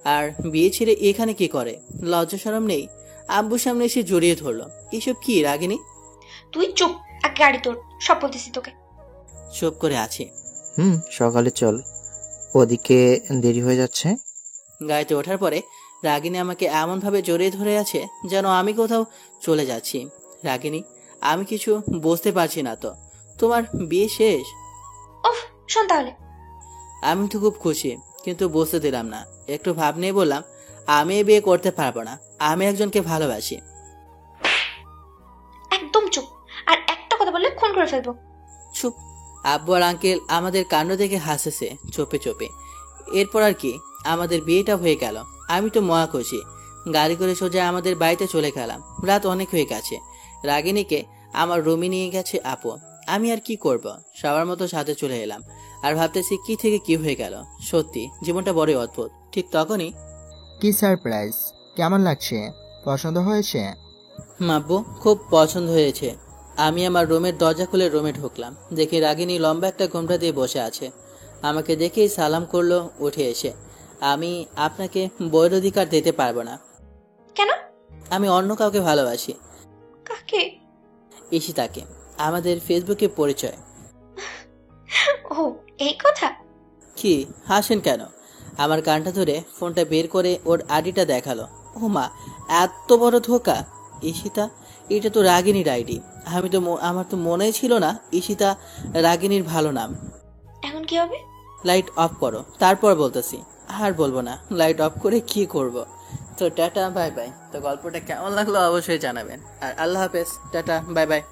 আর বিয়ে ছেড়ে এখানে কি করে? লজ্জা শরম নেই? আব্বুর সামনে এসে জড়িয়ে ধরলো। এসব কি রাগিনী?
তুই চুপ, আগে গাড়ি তোর, সব বলতেছি তোকে।
চুপ করে আছি।
সকালে চল, ওদিকে দেরি হয়ে যাচ্ছে।
গাড়িতে ওঠার পরে রাগিনী আমাকে এমন ভাবে জড়িয়ে ধরে আছে যেন আমি কোথাও চলে যাচ্ছি। রাগিনী, আমি কিছু বুঝতে পারছি না তো। তোমার বিয়ে শেষ?
ওফ, শোন তাহলে।
আমি তো খুব খুশি, কিন্তু বুঝতে দিলাম না। একটু ভাব নিয়ে বললাম, আমি এই বিয়ে করতে পারবো না। আমি একজনকে ভালোবাসি।
একদম চুপ, আর একটা কথা বললে খুন করে ফেলবো।
চুপ। আব্বু আর আঙ্কেল আমাদের কাণ্ড দেখে হাসেছে চোপে চোপে। এরপর আর কি, আমাদের বিয়েটা হয়ে গেল। আমি তো মহা খুশি। গাড়ি করে সোজা আমাদের বাড়িতে চলে গেলাম। রাত অনেক হয়ে গেছে। রাগিনীকে আমার রুমে নিয়ে গেছে আপু। আমি আর কি করব, সবার মতো সাথে চলে এলাম। আর ভাবতেছি কি থেকে কি হয়ে গেল। সত্যি জীবনটা বড়ই অদ্ভুত। ঠিক তখনই,
কি সারপ্রাইজ, কেমন লাগছে, পছন্দ হয়েছে?
আব্বু খুব পছন্দ হয়েছে। আমি আমার রুমের দরজা খুলে রুমে ঢুকলাম, দেখি রাগিনী লম্বা একটা ঘোমটা দিয়ে বসে আছে। আমাকে দেখেই সালাম করলো উঠে এসে। আমি আপনাকে বইয়ের অধিকার দিতে পারবো না।
কেন?
আমি অন্য কাউকে ভালোবাসি।
কাকে?
ঈশিতাকে। আমাদের ফেসবুকে পরিচয়।
ও এই কথা?
কি হাসেন কেন? আমার কানটা ধরে ফোনটা বের করে ওর আইডিটা দেখালো। ও মা, এত বড় ধোকা! ঈশিতা, এটা তো রাগিনীর আইডি। আমার তো মনেই ছিল না ঈশিতা রাগিনীর ভালো নাম।
এখন কি হবে?
লাইট অফ করো, তারপর বলতেছি। আর বলবো না। লাইট অফ করে কি করব? তো টাটা বাই বাই। তো গল্পটা কেমন লাগলো অবশ্যই জানাবেন। আর আল্লাহ হাফেজ, টাটা বাই বাই।